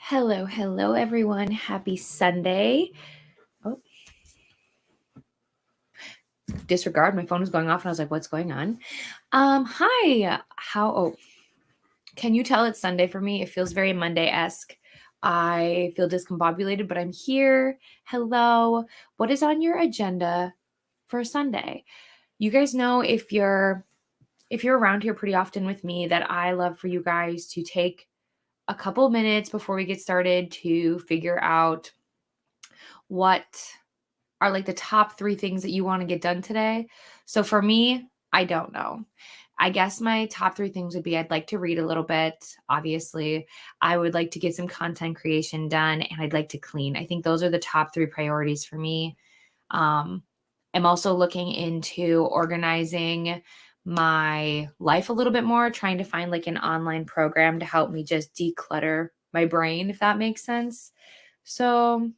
Hello, everyone. Happy Sunday. Oh, disregard. My phone was going off and I was like, what's going on? Hi. Can you tell it's Sunday for me? It feels very Monday-esque. I feel discombobulated, but I'm here. Hello. What is on your agenda for Sunday? You guys know if you're around here pretty often with me that I love for you guys to take a couple minutes before we get started to figure out what are like the top 3 things that you want to get done today. So for me, I don't know. I guess my top 3 things would be I'd like to read a little bit, obviously. I would like to get some content creation done, and I'd like to clean. I think those are the top 3 priorities for me. I'm also looking into organizing my life a little bit more, trying to find like an online program to help me just declutter my brain, if that makes sense. So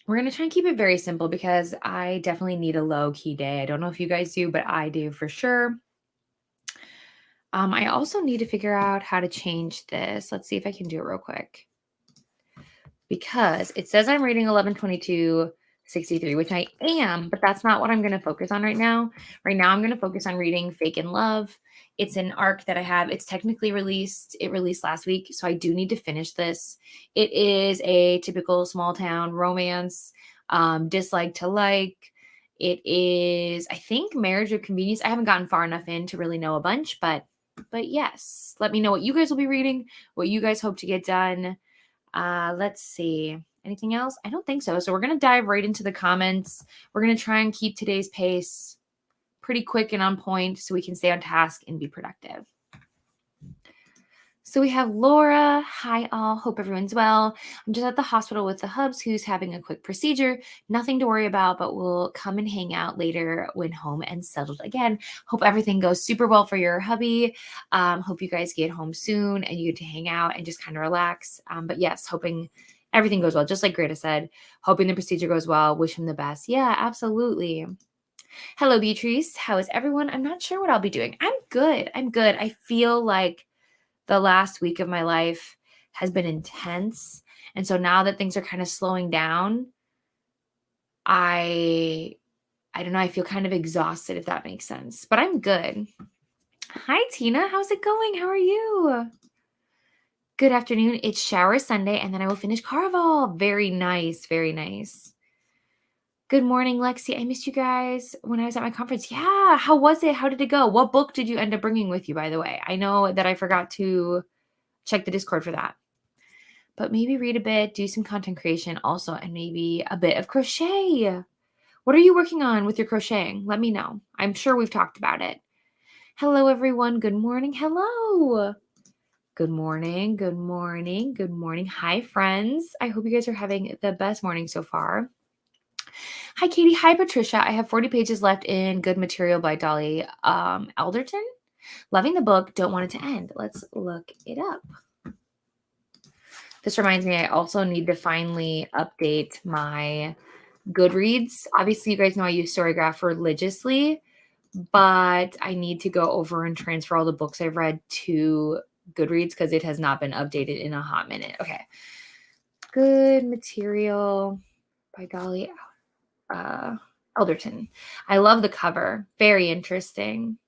we're going to try and keep it very simple because I definitely need a low key day. I don't know if you guys do, but I do for sure. I also need to figure out how to change this. Let's see if I can do it real quick. Because it says I'm reading 11/22/63, which I am, but that's not what I'm going to focus on right now. Right now, I'm going to focus on reading Fake in Love. It's an arc that I have. It's technically released. It released last week, so I do need to finish this. It is a typical small town romance, dislike to like. It is, I think, marriage of convenience. I haven't gotten far enough in to really know a bunch, but yes, let me know what you guys will be reading, what you guys hope to get done. Let's see. Anything else? I don't think so. So we're going to dive right into the comments. We're going to try and keep today's pace pretty quick and on point so we can stay on task and be productive. So we have Laura. Hi, all. Hope everyone's well. I'm just at the hospital with the hubs who's having a quick procedure. Nothing to worry about, but we'll come and hang out later when home and settled again. Hope everything goes super well for your hubby. Hope you guys get home soon and you get to hang out and just kind of relax. But yes, hoping everything goes well. Just like Greta said, hoping the procedure goes well. Wish him the best. Yeah, absolutely. Hello, Beatrice. How is everyone? I'm not sure what I'll be doing. I'm good. I feel like the last week of my life has been intense. And so now that things are kind of slowing down, I don't know, I feel kind of exhausted, if that makes sense. But I'm good. Hi, Tina. How's it going? How are you? Good afternoon. It's shower Sunday, and then I will finish Caraval. Very nice. Very nice. Good morning, Lexi. I missed you guys when I was at my conference. Yeah. How was it? How did it go? What book did you end up bringing with you, by the way? I know that I forgot to check the Discord for that. But maybe read a bit, do some content creation also, and maybe a bit of crochet. What are you working on with your crocheting? Let me know. I'm sure we've talked about it. Hello, everyone. Good morning. Hello. Good morning. Good morning. Good morning. Hi, friends. I hope you guys are having the best morning so far. Hi, Katie. Hi, Patricia. I have 40 pages left in Good Material by Dolly Alderton. Loving the book. Don't want it to end. Let's look it up. This reminds me, I also need to finally update my Goodreads. Obviously, you guys know I use Storygraph religiously, but I need to go over and transfer all the books I've read to Goodreads because it has not been updated in a hot minute. Okay. Good Material by Dolly Alderton. I love the cover. Very interesting.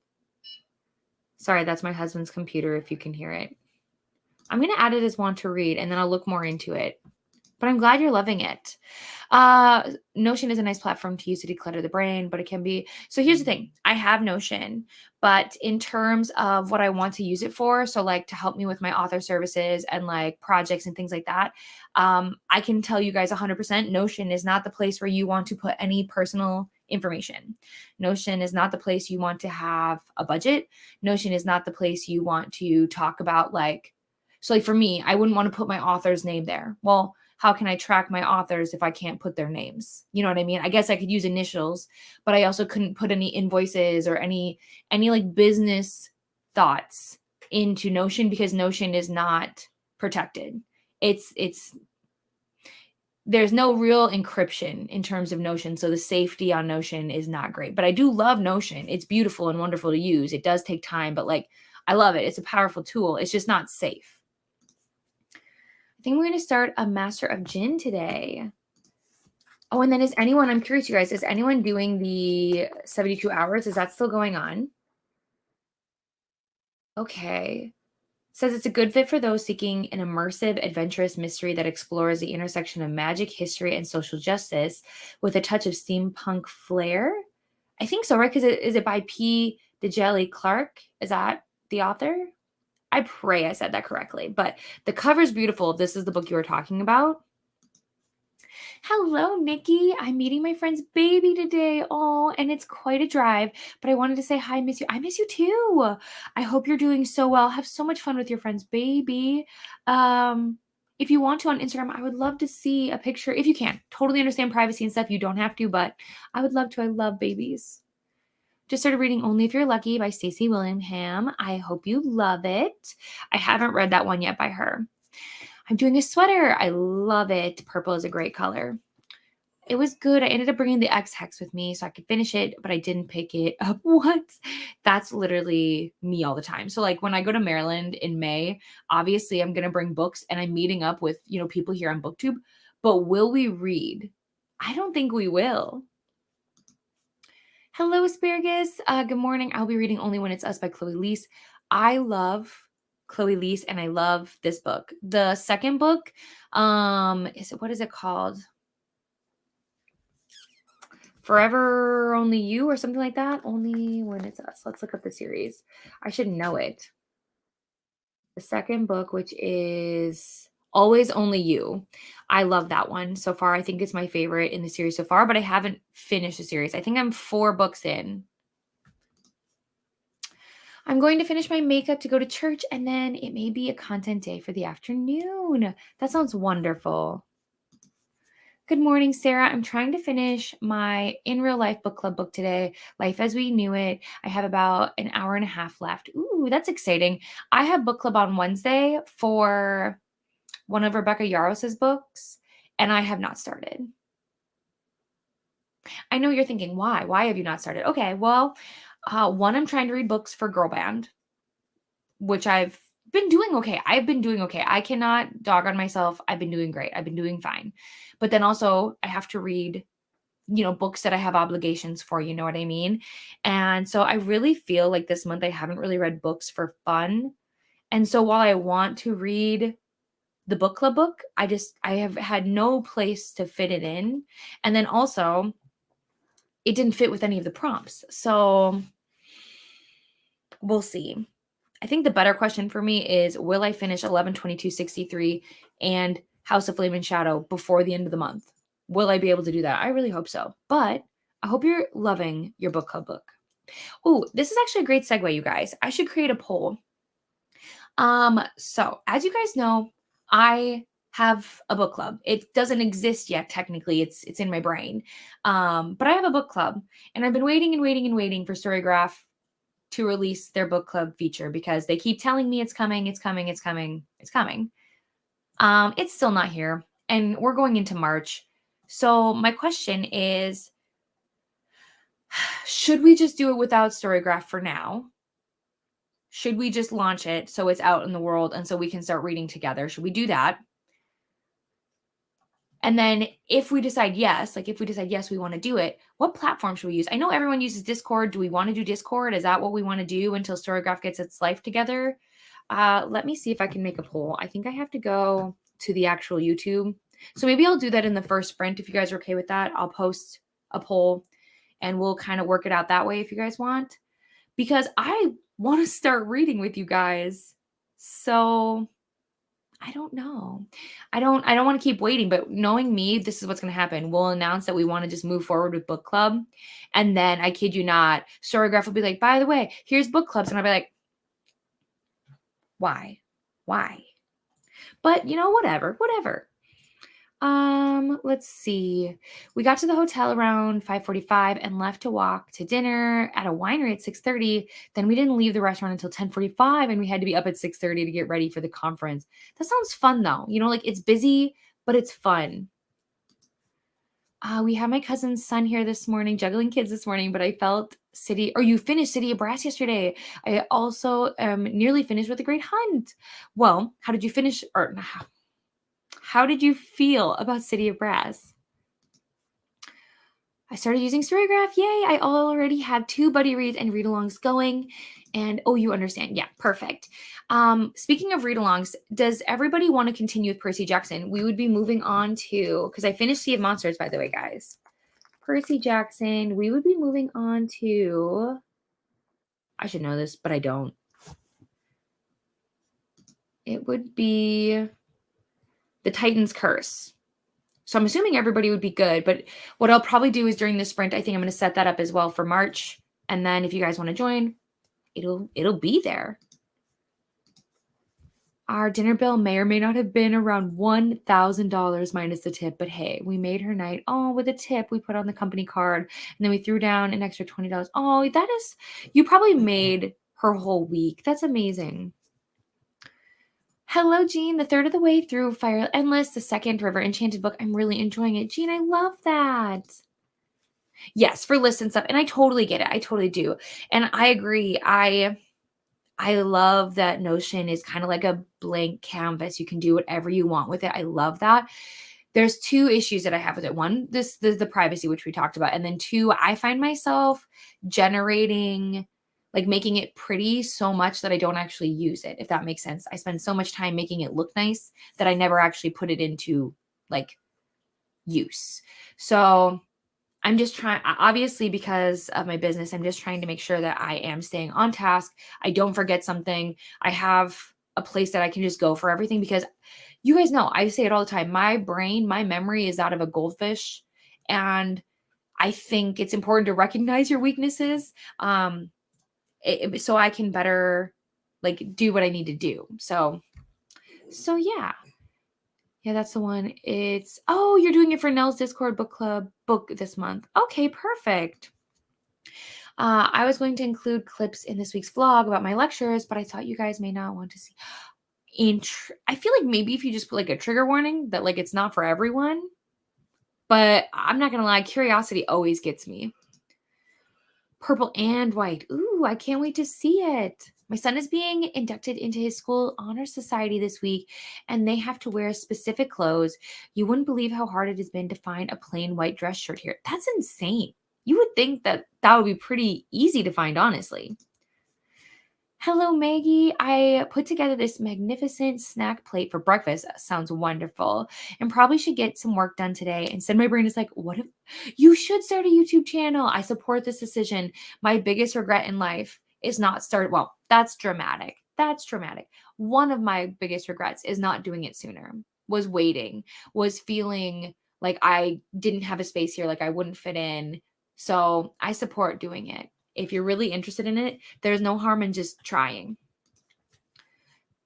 Sorry, that's my husband's computer if you can hear it. I'm going to add it as want to read, and then I'll look more into it. But I'm glad you're loving it. Notion is a nice platform to use to declutter the brain, but it can be. So here's the thing. I have Notion, but in terms of what I want to use it for, so like to help me with my author services and like projects and things like that, I can tell you guys 100% Notion is not the place where you want to put any personal information. Notion is not the place you want to have a budget. Notion is not the place you want to talk about like, so like for me, I wouldn't want to put my author's name there. Well, how can I track my authors if I can't put their names? You know what I mean? I guess I could use initials, but I also couldn't put any invoices or any like business thoughts into Notion because Notion is not protected. There's no real encryption in terms of Notion, so the safety on Notion is not great. But I do love Notion. It's beautiful and wonderful to use. It does take time, but like I love it. It's a powerful tool. It's just not safe. I I think I'm going to start a Master of Gin today. Oh, and then I'm curious, you guys, is anyone doing the 72 hours? Is that still going on? Okay. Says it's a good fit for those seeking an immersive, adventurous mystery that explores the intersection of magic, history, and social justice with a touch of steampunk flair. I think so, right? Because is it by P. DeJelly Clark? Is that the author? I pray I said that correctly. But the cover's beautiful. If this is the book you were talking about. Hello, Nikki. I'm meeting my friend's baby today. Oh, and it's quite a drive, but I wanted to say hi, miss you. I miss you too. I hope you're doing so well. Have so much fun with your friend's baby. If you want to on Instagram, I would love to see a picture if you can. Totally understand privacy and stuff. You don't have to, but I would love to. I love babies. Just started reading Only If You're Lucky by Stacey Willingham. I hope you love it. I haven't read that one yet by her. I'm doing a sweater. I love it. Purple is a great color. It was good. I ended up bringing the X Hex with me so I could finish it, but I didn't pick it up once. That's literally me all the time. So like when I go to Maryland in May, obviously I'm going to bring books and I'm meeting up with, people here on BookTube, but will we read? I don't think we will. Hello, Asparagus. Good morning. I'll be reading Only When It's Us by Chloe Leese. I love Chloe Leese and I love this book. The second book, what is it called? Forever Only You or something like that. Only When It's Us. Let's look up the series. I should know it. The second book, which is Always Only You. I love that one so far. I think it's my favorite in the series so far, but I haven't finished the series. I think I'm 4 books in. I'm going to finish my makeup to go to church, and then it may be a content day for the afternoon. That sounds wonderful. Good morning, Sarah. I'm trying to finish my In Real Life book club book today, Life as We Knew It. I have about an hour and a half left. Ooh, that's exciting. I have book club on Wednesday for one of Rebecca Yaros's books, and I have not started. I know you're thinking, why? Why have you not started? Okay, well, one, I'm trying to read books for Girl Band, which I've been doing okay. I've been doing okay. I cannot dog on myself. I've been doing great. I've been doing fine. But then also I have to read, books that I have obligations for, you know what I mean? And so I really feel like this month I haven't really read books for fun. And so while I want to read the book club book, I have had no place to fit it in. And then also it didn't fit with any of the prompts. So we'll see. I think the better question for me is, will I finish 11/22/63 and House of Flame and Shadow before the end of the month? Will I be able to do that? I really hope so. But I hope you're loving your book club book. Oh, this is actually a great segue, you guys. I should create a poll. So as you guys know, I have a book club. It doesn't exist yet, technically. It's in my brain. But I have a book club, and I've been waiting and waiting and waiting for Storygraph to release their book club feature because they keep telling me it's coming, it's coming, it's coming, it's coming. It's still not here, and we're going into March. So my question is, should we just do it without Storygraph for now? Should we just launch it so it's out in the world and so we can start reading together? Should we do that? And then if we decide yes, we want to do it, what platform should we use? I know everyone uses Discord. Do we want to do Discord? Is that what we want to do until Storygraph gets its life together? Let me see if I can make a poll. I think I have to go to the actual YouTube. So maybe I'll do that in the first sprint. If you guys are okay with that, I'll post a poll and we'll kind of work it out that way if you guys want. Because I want to start reading with you guys. So I don't know. I don't want to keep waiting, but knowing me, this is what's going to happen. We'll announce that we want to just move forward with book club. And then I kid you not, Storygraph will be like, by the way, here's book clubs. And I'll be like, why? But whatever. Let's see. We got to the hotel around 5:45 and left to walk to dinner at a winery at 6:30. Then we didn't leave the restaurant until 10:45 and we had to be up at 6:30 to get ready for the conference. That sounds fun though. It's busy, but it's fun. We had my cousin's son here this morning, juggling kids this morning, but I felt you finished City of Brass yesterday. I also nearly finished with a great hunt. Well, how did you finish? How did you feel about City of Brass? I started using Storygraph. Yay. I already have 2 buddy reads and read-alongs going. And oh, you understand. Yeah, perfect. Speaking of read-alongs, does everybody want to continue with Percy Jackson? We would be moving on to, because I finished Sea of Monsters, by the way, guys. Percy Jackson. We would be moving on to, I should know this, but I don't. It would be The Titan's Curse. So I'm assuming everybody would be good, but what I'll probably do is during the sprint, I think I'm going to set that up as well for March. And then if you guys want to join, it'll be there. Our dinner bill may or may not have been around $1,000 minus the tip, but hey, we made her night. Oh, with a tip we put on the company card, and then we threw down an extra $20. Oh, you probably made her whole week. That's amazing. Hello, Jean. The third of the way through Fire Endless, the second River Enchanted book. I'm really enjoying it. Jean, I love that. Yes, for lists and stuff. And I totally get it. I totally do. And I agree. I love that Notion is kind of like a blank canvas. You can do whatever you want with it. I love that. There's 2 issues that I have with it. One, the privacy, which we talked about. And then 2, I find myself generating, like making it pretty so much that I don't actually use it, if that makes sense. I spend so much time making it look nice that I never actually put it into like use. So I'm just trying, obviously, because of my business, I'm just trying to make sure that I am staying on task. I don't forget something. I have a place that I can just go for everything, because you guys know, I say it all the time. My brain, my memory is out of a goldfish. And I think it's important to recognize your weaknesses, so I can better like do what I need to do. So yeah. Yeah, that's the one. Oh, you're doing it for Nell's Discord book club book this month. Okay, perfect. I was going to include clips in this week's vlog about my lectures, but I thought you guys may not want to see. I feel like maybe if you just put like a trigger warning that like it's not for everyone, but I'm not gonna lie, curiosity always gets me. Purple and white. Ooh, I can't wait to see it. My son is being inducted into his school honor society this week, and they have to wear specific clothes. You wouldn't believe how hard it has been to find a plain white dress shirt here. That's insane. You would think that would be pretty easy to find, honestly. Hello, Maggie. I put together this magnificent snack plate for breakfast. That sounds wonderful. And probably should get some work done today. Instead, my brain is like, what if you should start a YouTube channel? I support this decision. My biggest regret in life is not start. Well, that's dramatic. That's dramatic. One of my biggest regrets is not doing it sooner, was waiting, was feeling like I didn't have a space here, like I wouldn't fit in. So I support doing it. If you're really interested in it, there's no harm in just trying.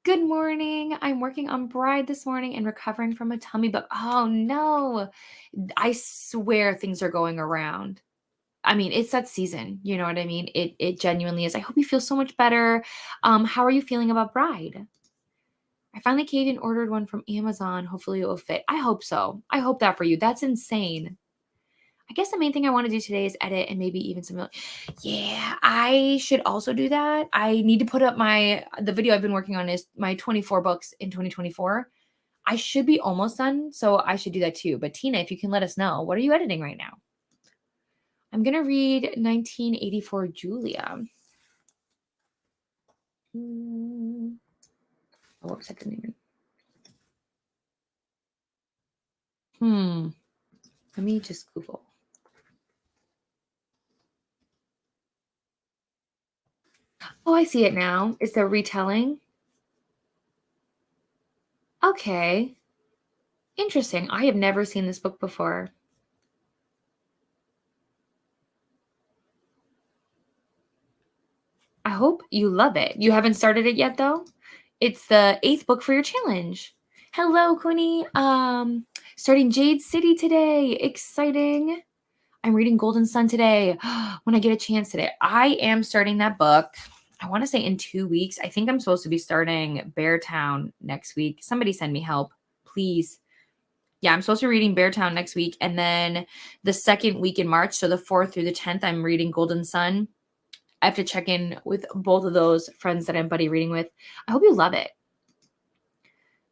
Good morning. I'm working on Bride this morning and recovering from a tummy bug. Oh no. I swear things are going around. I mean, it's that season. You know what I mean? It genuinely is. I hope you feel so much better. How are you feeling about Bride? I finally caved and ordered one from Amazon. Hopefully it will fit. I hope so. I hope that for you. That's insane. I guess the main thing I want to do today is edit and maybe even some. Yeah, I should also do that. I need to put up the video I've been working on is my 24 books in 2024. I should be almost done, so I should do that too. But Tina, if you can let us know, what are you editing right now? I'm going to read 1984 Julia. Oh, whoops, I couldn't even. Let me just Google. Oh, I see it now. Is the retelling? Okay. Interesting. I have never seen this book before. I hope you love it. You haven't started it yet, though? It's the 8th book for your challenge. Hello, Queenie. Starting Jade City today. Exciting. I'm reading Golden Sun today when I get a chance today. I am starting that book. I want to say in 2 weeks. I think I'm supposed to be starting Beartown next week. Somebody send me help, please. Yeah, I'm supposed to be reading Beartown next week. And then the second week in March, so the 4th through the 10th, I'm reading Golden Sun. I have to check in with both of those friends that I'm buddy reading with. I hope you love it.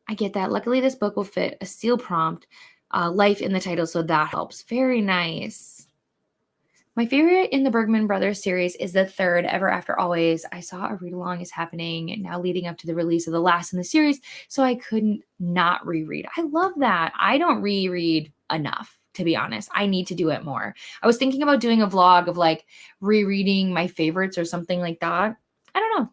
I get that. Luckily, this book will fit a seal prompt, life in the title, so that helps. Very nice. My favorite in the Bergman Brothers series is the third, Ever After Always. I saw a read-along is happening now leading up to the release of the last in the series, so I couldn't not reread. I love that. I don't reread enough, to be honest. I need to do it more. I was thinking about doing a vlog of like rereading my favorites or something like that. I don't know.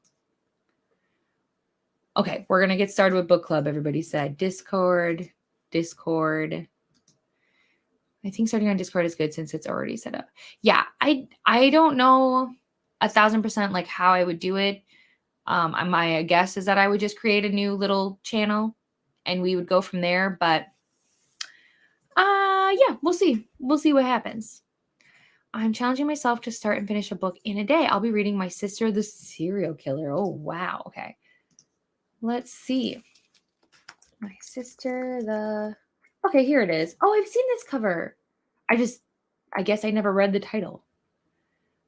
Okay, we're going to get started with book club, everybody said. Discord. I think starting on Discord is good since it's already set up. Yeah, I don't know 1,000% like how I would do it. My guess is that I would just create a new little channel and we would go from there. But yeah, we'll see. We'll see what happens. I'm challenging myself to start and finish a book in a day. I'll be reading My Sister, the Serial Killer. Oh, wow. Okay. Let's see. My Sister, the... Okay, here it is. Oh, I've seen this cover. I guess I never read the title.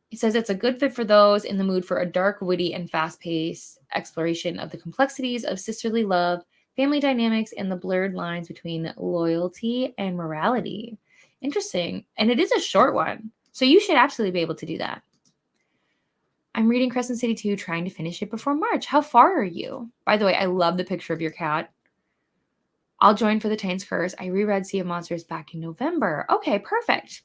It says it's a good fit for those in the mood for a dark, witty, and fast-paced exploration of the complexities of sisterly love, family dynamics, and the blurred lines between loyalty and morality. Interesting. And it is a short one, so you should absolutely be able to do that. I'm reading Crescent City 2, trying to finish it before March. How far are you? By the way, I love the picture of your cat. I'll join for the Titan's Curse. I reread Sea of Monsters back in November. Okay, perfect.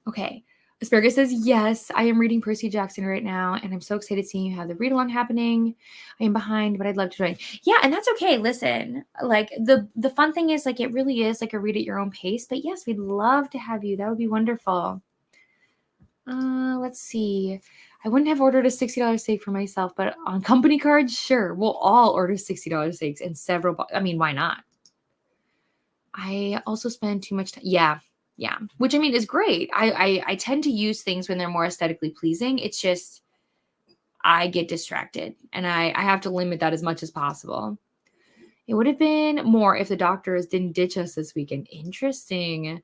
Okay. Asparagus says, yes, I am reading Percy Jackson right now, and I'm so excited seeing you have the read-along happening. I am behind, but I'd love to join. Yeah, and that's okay. Listen, like, the fun thing is, like, it really is, like, a read at your own pace. But, yes, we'd love to have you. That would be wonderful. Let's see. I wouldn't have ordered a $60 steak for myself, but on company cards, sure. We'll all order $60 steaks and several. I mean, why not? I also spend too much time. Yeah. Which I mean is great. I tend to use things when they're more aesthetically pleasing. It's just I get distracted and I have to limit that as much as possible. It would have been more if the doctors didn't ditch us this weekend. Interesting.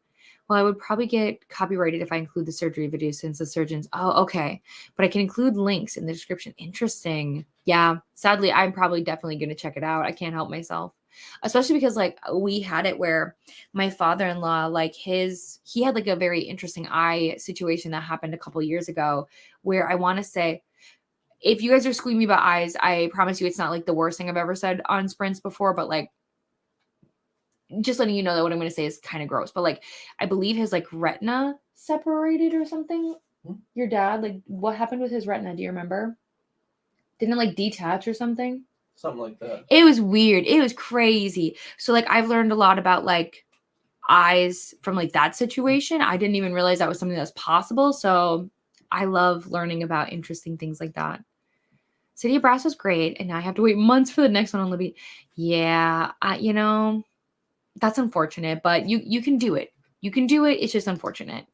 Well, I would probably get copyrighted if I include the surgery video since the surgeons. Oh, okay. But I can include links in the description. Interesting. Yeah. Sadly, I'm probably definitely going to check it out. I can't help myself. Especially because like we had it where my father-in-law, like he had like a very interesting eye situation that happened a couple years ago where I want to say, if you guys are squealing me about eyes, I promise you it's not like the worst thing I've ever said on sprints before, but like just letting you know that what I'm going to say is kind of gross, but like I believe his like retina separated or something. Your dad, like what happened with his retina? Do you remember? Didn't it like detach or something? Something like that. It was weird. It was crazy. So like I've learned a lot about like eyes from like that situation. I didn't even realize that was something that was possible. So I love learning about interesting things like that. City of Brass was great, and now I have to wait months for the next one on Libby. Yeah, that's unfortunate, but you can do it. You can do it. It's just unfortunate.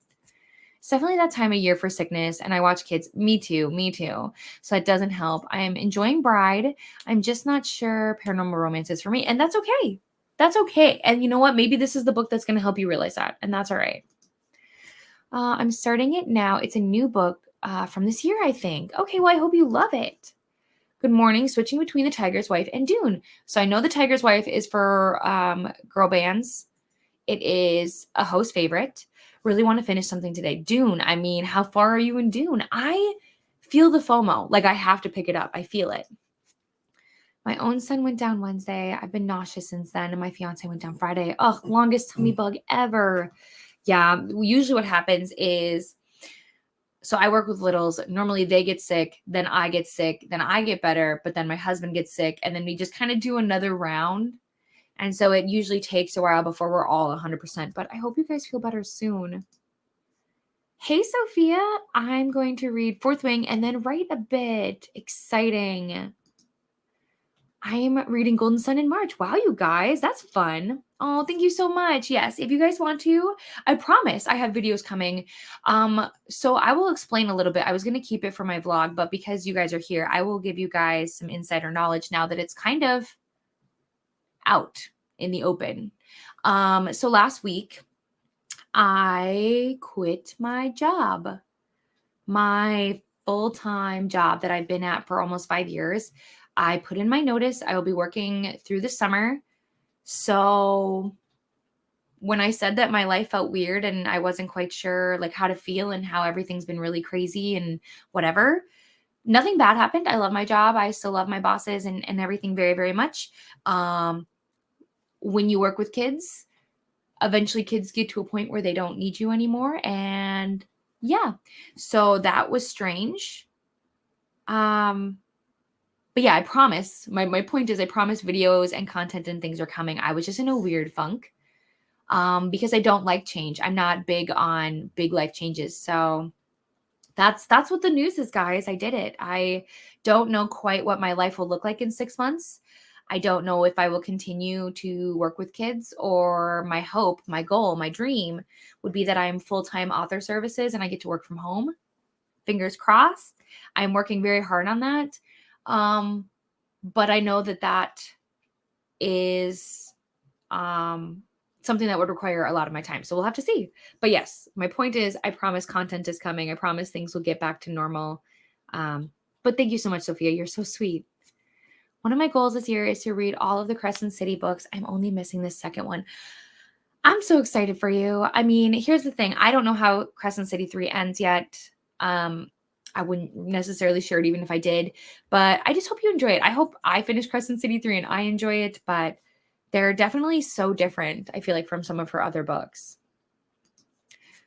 It's definitely that time of year for sickness, and I watch kids. Me too. So it doesn't help. I am enjoying Bride. I'm just not sure paranormal romance is for me, and that's okay. That's okay. And you know what? Maybe this is the book that's going to help you realize that, and that's all right. I'm starting it now. It's a new book from this year, I think. Okay, well, I hope you love it. Good morning. Switching between The Tiger's Wife and Dune. So I know The Tiger's Wife is for girl bands. It is a host favorite. Really want to finish something today. Dune. I mean, how far are you in Dune? I feel the FOMO. Like I have to pick it up. I feel it. My own son went down Wednesday. I've been nauseous since then. And my fiance went down Friday. Oh, longest tummy bug ever. Yeah. Usually what happens is, so I work with littles. Normally they get sick, then I get sick, then I get better, but then my husband gets sick, and then we just kind of do another round. And so it usually takes a while before we're all 100%, but I hope you guys feel better soon. Hey, Sophia, I'm going to read Fourth Wing and then write a bit. Exciting. I am reading Golden Sun in March. Wow, you guys, that's fun. Oh, thank you so much. Yes, if you guys want to, I promise I have videos coming. So I will explain a little bit. I was going to keep it for my vlog, but because you guys are here, I will give you guys some insider knowledge now that it's kind of out in the open. So last week, I quit my job, my full-time job that I've been at for almost 5 years. I put in my notice. I will be working through the summer. So when I said that my life felt weird and I wasn't quite sure like how to feel and how everything's been really crazy and whatever, nothing bad happened. I love my job. I still love my bosses and everything very, very much. When you work with kids, eventually kids get to a point where they don't need you anymore. And yeah, so that was strange. But yeah, I promise. My point is I promise videos and content and things are coming. I was just in a weird funk. Because I don't like change. I'm not big on big life changes. So that's what the news is, guys. I did it. I don't know quite what my life will look like in 6 months. I don't know if I will continue to work with kids, or my hope, my goal, my dream would be that I'm full-time author services and I get to work from home. Fingers crossed. I'm working very hard on that. But I know that that is something that would require a lot of my time. So we'll have to see. But yes, my point is I promise content is coming. I promise things will get back to normal. But thank you so much, Sophia. You're so sweet. One of my goals this year is to read all of the Crescent City books. I'm only missing the second one. I'm so excited for you. I mean, here's the thing. I don't know how Crescent City 3 ends yet. I wouldn't necessarily share it even if I did, but I just hope you enjoy it. I hope I finish Crescent City 3 and I enjoy it, but they're definitely so different, I feel like, from some of her other books.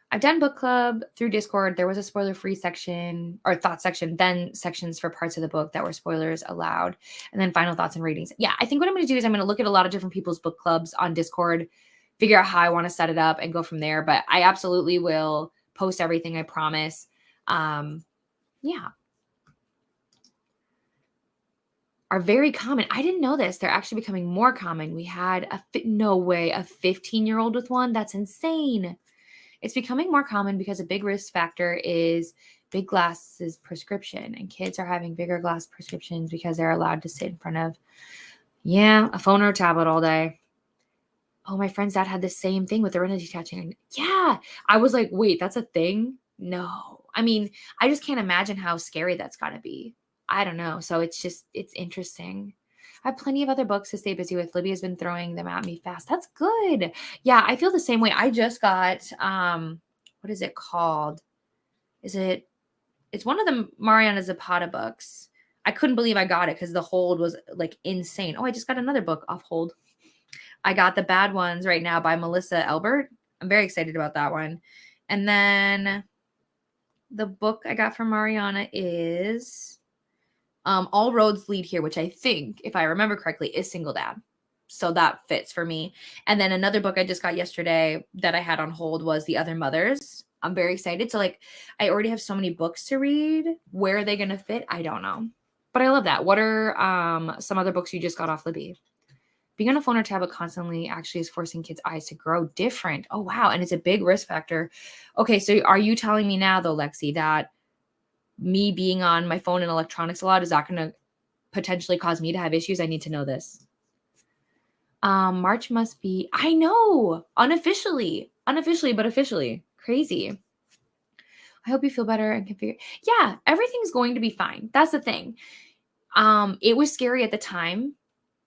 I've done book club through Discord. There was a spoiler-free section or thought section, then sections for parts of the book that were spoilers allowed, and then final thoughts and ratings. Yeah, I think what I'm going to do is I'm going to look at a lot of different people's book clubs on Discord, figure out how I want to set it up and go from there. But I absolutely will post everything, I promise. Yeah. Are very common. I didn't know this. They're actually becoming more common. We had a 15-year-old with one. That's insane. It's becoming more common because a big risk factor is big glasses prescription, and kids are having bigger glass prescriptions because they're allowed to sit in front of, a phone or a tablet all day. Oh, my friend's dad had the same thing with the retina detaching. Yeah. I was like, wait, that's a thing? No. I mean, I just can't imagine how scary that's got to be. I don't know. So it's interesting. I have plenty of other books to stay busy with. Libby has been throwing them at me fast. That's good. Yeah, I feel the same way. I just got, what is it called? It's one of the Mariana Zapata books. I couldn't believe I got it because the hold was like insane. Oh, I just got another book off hold. I got The Bad Ones right now by Melissa Elbert. I'm very excited about that one. And then the book I got from Mariana is All Roads Lead Here, which I think, if I remember correctly, is Single Dad. So that fits for me. And then another book I just got yesterday that I had on hold was The Other Mothers. I'm very excited. So like, I already have so many books to read. Where are they going to fit? I don't know. But I love that. What are some other books you just got off Libby? Being on a phone or tablet constantly actually is forcing kids' eyes to grow different. Oh, wow. And it's a big risk factor. Okay, so are you telling me now, though, Lexi, that me being on my phone and electronics a lot, is that going to potentially cause me to have issues? I need to know this. March must be, I know, unofficially, but officially. Crazy. I hope you feel better and can figure. Yeah, everything's going to be fine. That's the thing. It was scary at the time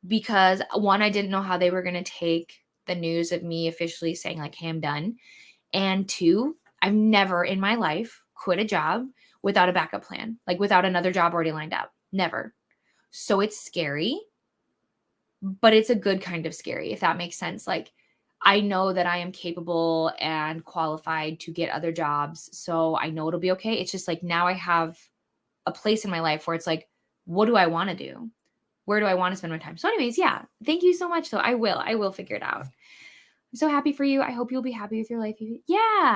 because one, I didn't know how they were going to take the news of me officially saying like, hey, I'm done. And two, I've never in my life quit a job without a backup plan, like without another job already lined up. Never. So it's scary, but it's a good kind of scary, if that makes sense. Like, I know that I am capable and qualified to get other jobs. So I know it'll be okay. It's just like now I have a place in my life where it's like, what do I want to do? Where do I want to spend my time? So anyways, yeah, thank you so much. So I will figure it out. I'm so happy for you. I hope you'll be happy with your life. Yeah,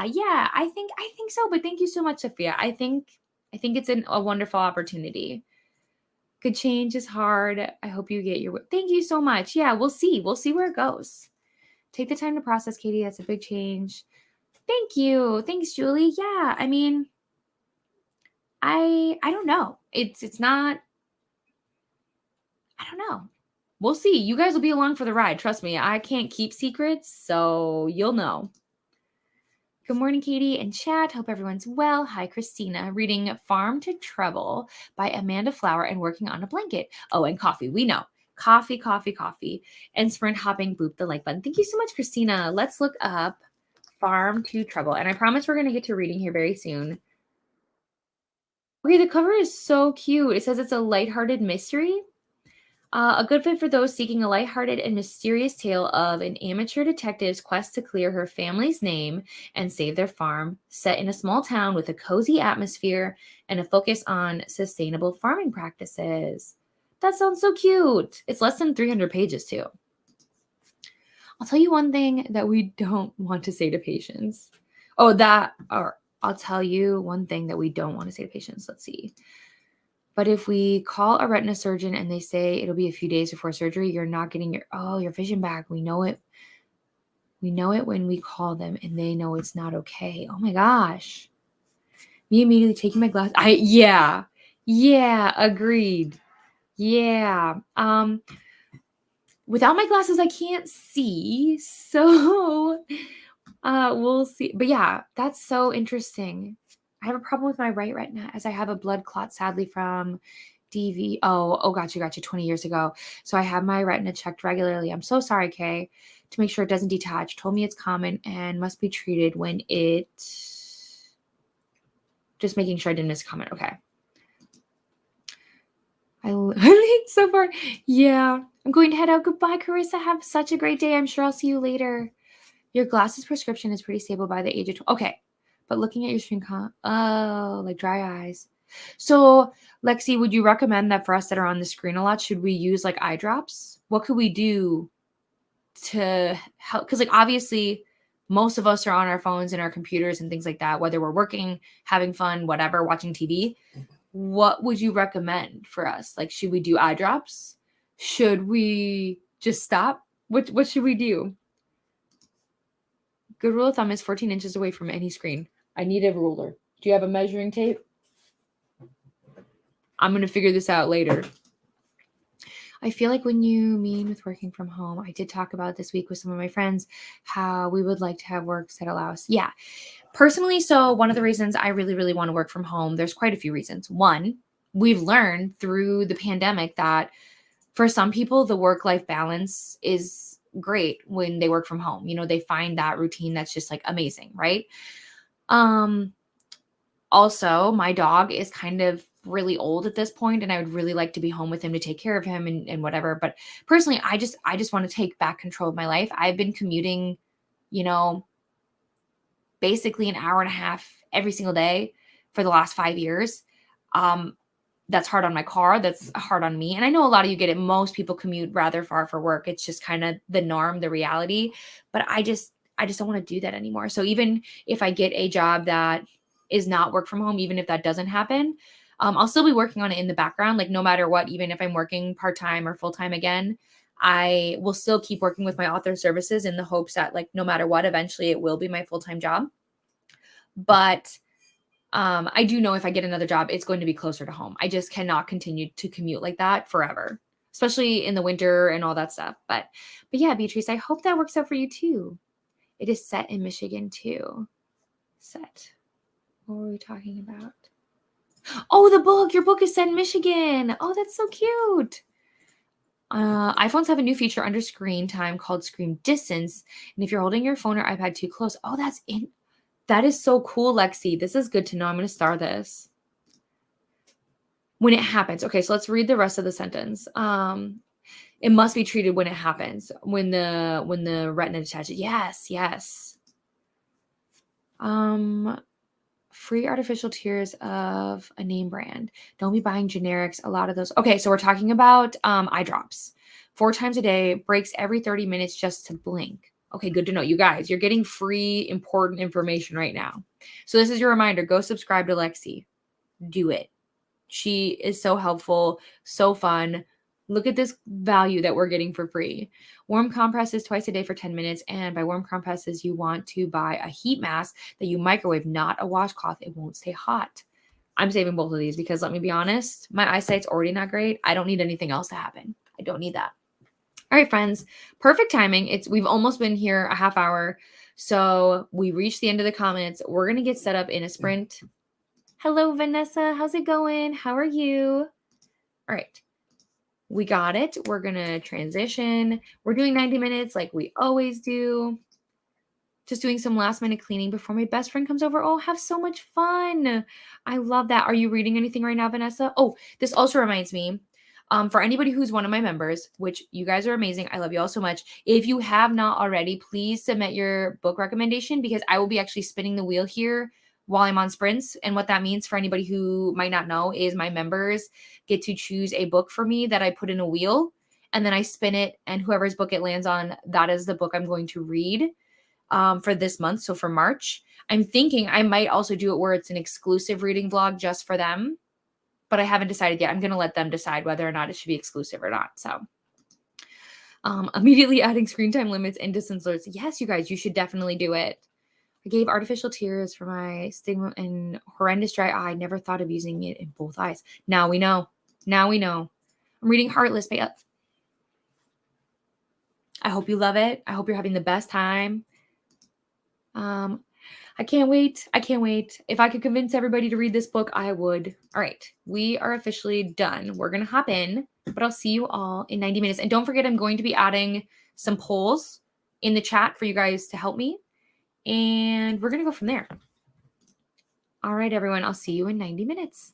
I think so. But thank you so much, Sophia. I think it's a wonderful opportunity. Good change is hard. I hope you get your, thank you so much. Yeah, we'll see. We'll see where it goes. Take the time to process, Katie. That's a big change. Thank you. Thanks, Julie. Yeah, I mean, I don't know. It's not, I don't know. We'll see. You guys will be along for the ride. Trust me. I can't keep secrets, so you'll know. Good morning, Katie and chat. Hope everyone's well. Hi, Christina. Reading Farm to Trouble by Amanda Flower and working on a blanket. Oh, and coffee. We know. Coffee, coffee, coffee. And sprint hopping, boop the like button. Thank you so much, Christina. Let's look up Farm to Trouble. And I promise we're going to get to reading here very soon. Okay, the cover is so cute. It says it's a lighthearted mystery. A good fit for those seeking a lighthearted and mysterious tale of an amateur detective's quest to clear her family's name and save their farm, set in a small town with a cozy atmosphere and a focus on sustainable farming practices. That sounds so cute. It's less than 300 pages, too. I'll tell you one thing that we don't want to say to patients. I'll tell you one thing that we don't want to say to patients. Let's see. But if we call a retina surgeon and they say it'll be a few days before surgery, you're not getting your vision back. We know it. We know it when we call them and they know it's not okay. Oh my gosh. Me immediately taking my glasses. Yeah, agreed. Yeah. Without my glasses, I can't see. So we'll see. But yeah, that's so interesting. I have a problem with my right retina as I have a blood clot, sadly, from DV. Gotcha. 20 years ago. So I have my retina checked regularly. I'm so sorry, Kay, to make sure it doesn't detach. Told me it's common and must be treated when it. Just making sure I didn't miss a comment. Okay. I think so far. Yeah. I'm going to head out. Goodbye, Carissa. Have such a great day. I'm sure I'll see you later. Your glasses prescription is pretty stable by the age of 12. Okay. But looking at your screen, like dry eyes. So, Lexi, would you recommend that for us that are on the screen a lot, should we use like eye drops? What could we do to help? Because like obviously most of us are on our phones and our computers and things like that, whether we're working, having fun, whatever, watching TV. What would you recommend for us? Like, should we do eye drops? Should we just stop? What should we do? Good rule of thumb is 14 inches away from any screen. I need a ruler. Do you have a measuring tape? I'm going to figure this out later. I feel like when you mean with working from home, I did talk about this week with some of my friends how we would like to have works that allow us. Yeah. Personally, so one of the reasons I really, really want to work from home, there's quite a few reasons. One, we've learned through the pandemic that for some people, the work-life balance is great when they work from home. You know, they find that routine that's just like amazing, right? Also, my dog is kind of really old at this point, and I would really like to be home with him to take care of him and whatever. But personally, I just want to take back control of my life. I've been commuting, basically an hour and a half every single day for the last 5 years. That's hard on my car. That's hard on me. And I know a lot of you get it. Most people commute rather far for work. It's just kind of the norm, the reality. But I just don't want to do that anymore. So even if I get a job that is not work from home, even if that doesn't happen, I'll still be working on it in the background. Like no matter what, even if I'm working part-time or full-time again, I will still keep working with my author services in the hopes that like no matter what, eventually it will be my full-time job. But I do know if I get another job, it's going to be closer to home. I just cannot continue to commute like that forever, especially in the winter and all that stuff. But yeah, Beatrice, I hope that works out for you too. It is set in Michigan too. Set. What were we talking about? Oh, the book. Your book is set in Michigan. Oh, that's so cute. iPhones have a new feature under screen time called screen distance. And if you're holding your phone or iPad too close, that is so cool, Lexi. This is good to know. I'm going to star this. When it happens. Okay, so let's read the rest of the sentence. It must be treated when it happens. When the retina detaches. Yes. Free artificial tears of a name brand. Don't be buying generics. A lot of those. Okay, so we're talking about eye drops. 4 times a day, breaks every 30 minutes just to blink. Okay, good to know. You guys, you're getting free, important information right now. So this is your reminder. Go subscribe to Lexi. Do it. She is so helpful, so fun. Look at this value that we're getting for free. Warm compresses twice a day for 10 minutes. And by warm compresses, you want to buy a heat mask that you microwave, not a washcloth. It won't stay hot. I'm saving both of these because let me be honest, my eyesight's already not great. I don't need anything else to happen. I don't need that. All right, friends, perfect timing. We've almost been here a half hour. So we reached the end of the comments. We're going to get set up in a sprint. Hello, Vanessa. How's it going? How are you? All right. We got it. We're going to transition. We're doing 90 minutes like we always do. Just doing some last minute cleaning before my best friend comes over. Oh, have so much fun. I love that. Are you reading anything right now, Vanessa? Oh, this also reminds me. For anybody who's one of my members, which you guys are amazing, I love you all so much. If you have not already, please submit your book recommendation because I will be actually spinning the wheel here while I'm on sprints. And what that means for anybody who might not know is my members get to choose a book for me that I put in a wheel and then I spin it. And whoever's book it lands on, that is the book I'm going to read for this month. So for March, I'm thinking I might also do it where it's an exclusive reading vlog just for them, but I haven't decided yet. I'm going to let them decide whether or not it should be exclusive or not. So immediately adding screen time limits and distance alerts. Yes, you guys, you should definitely do it. I gave artificial tears for my stigma and horrendous dry eye. Never thought of using it in both eyes. Now we know. Now we know. I'm reading Heartless by I hope you love it. I hope you're having the best time. I can't wait. I can't wait. If I could convince everybody to read this book, I would. All right. We are officially done. We're going to hop in, but I'll see you all in 90 minutes. And don't forget, I'm going to be adding some polls in the chat for you guys to help me. And we're going to go from there. All right, everyone. I'll see you in 90 minutes.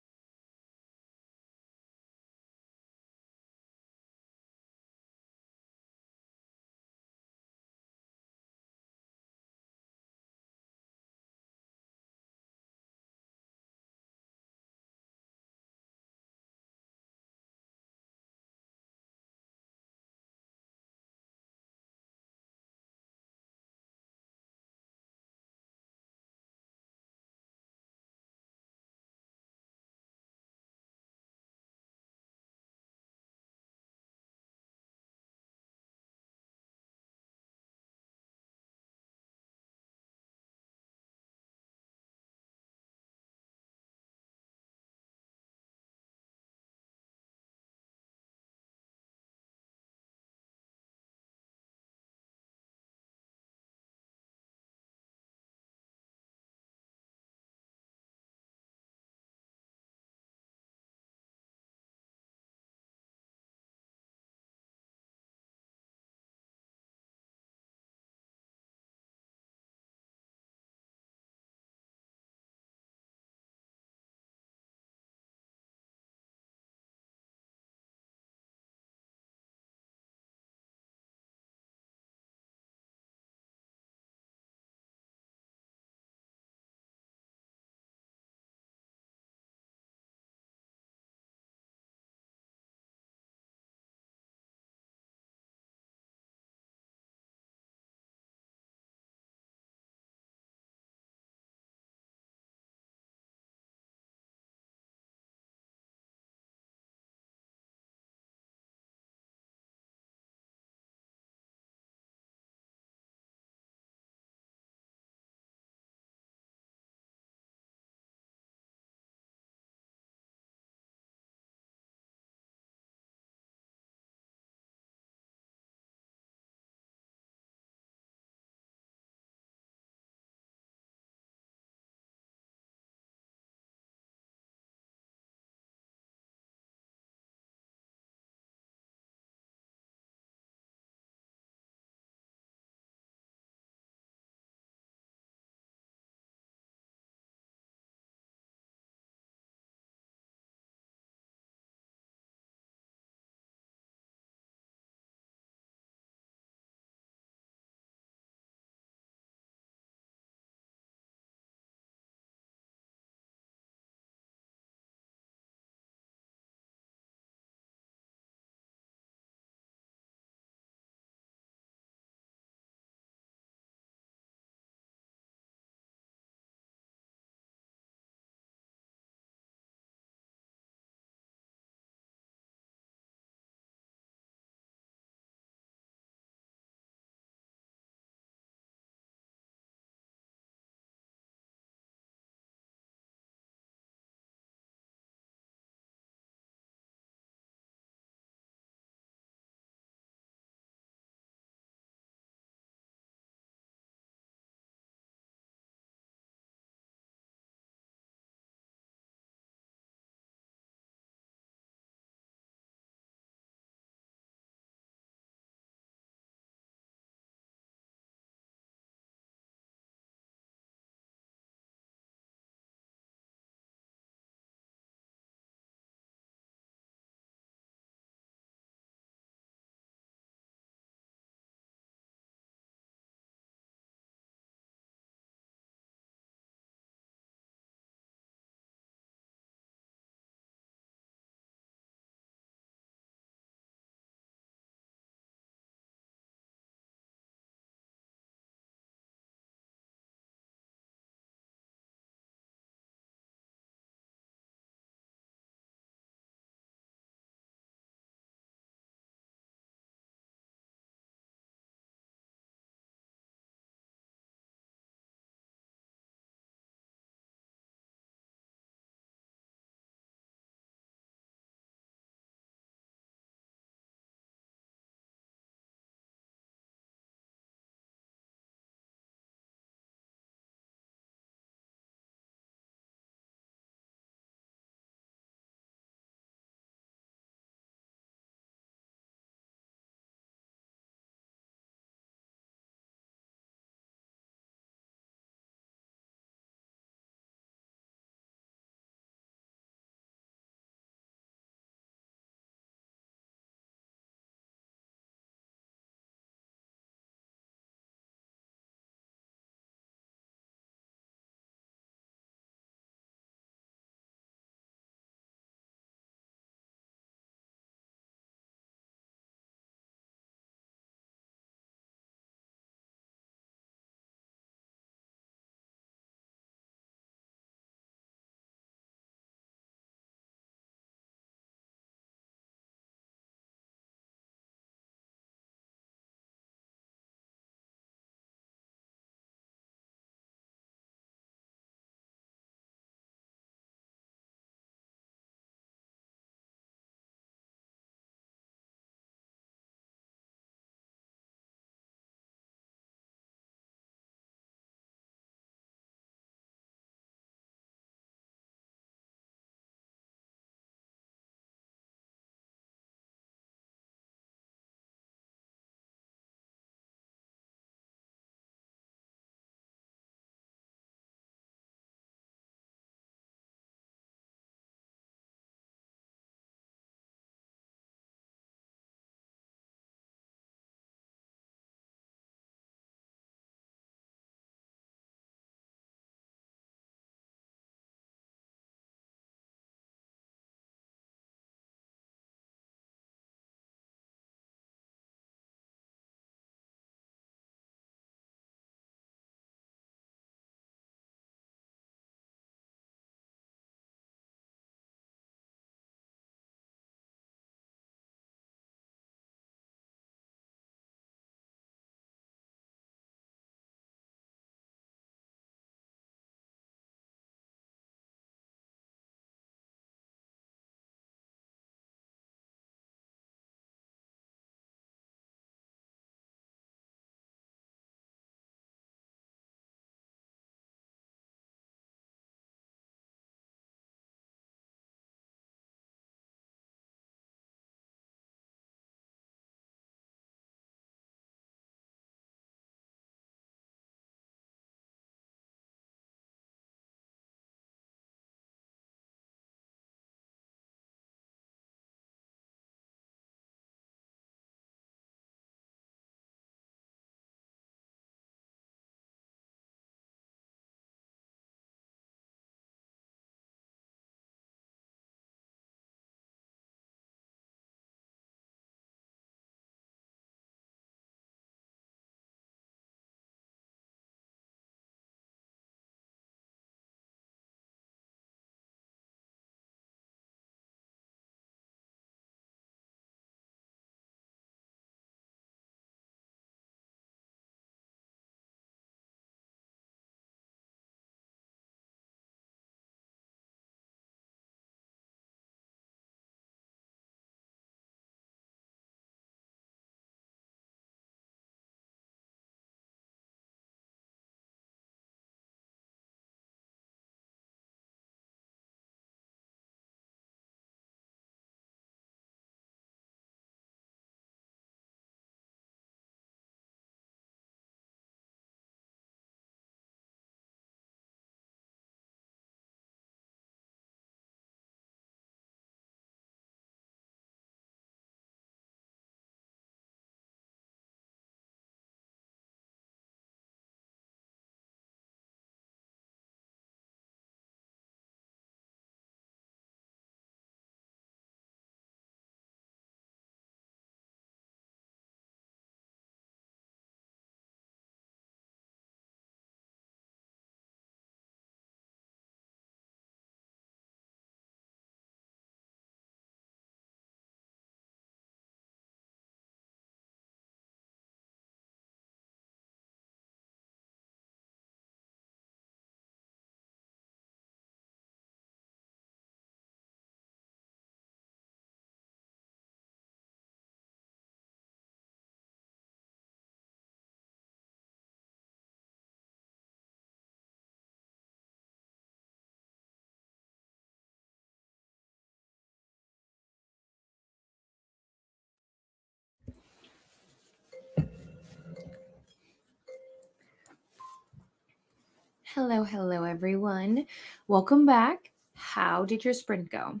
Hello, everyone. Welcome back. How did your sprint go?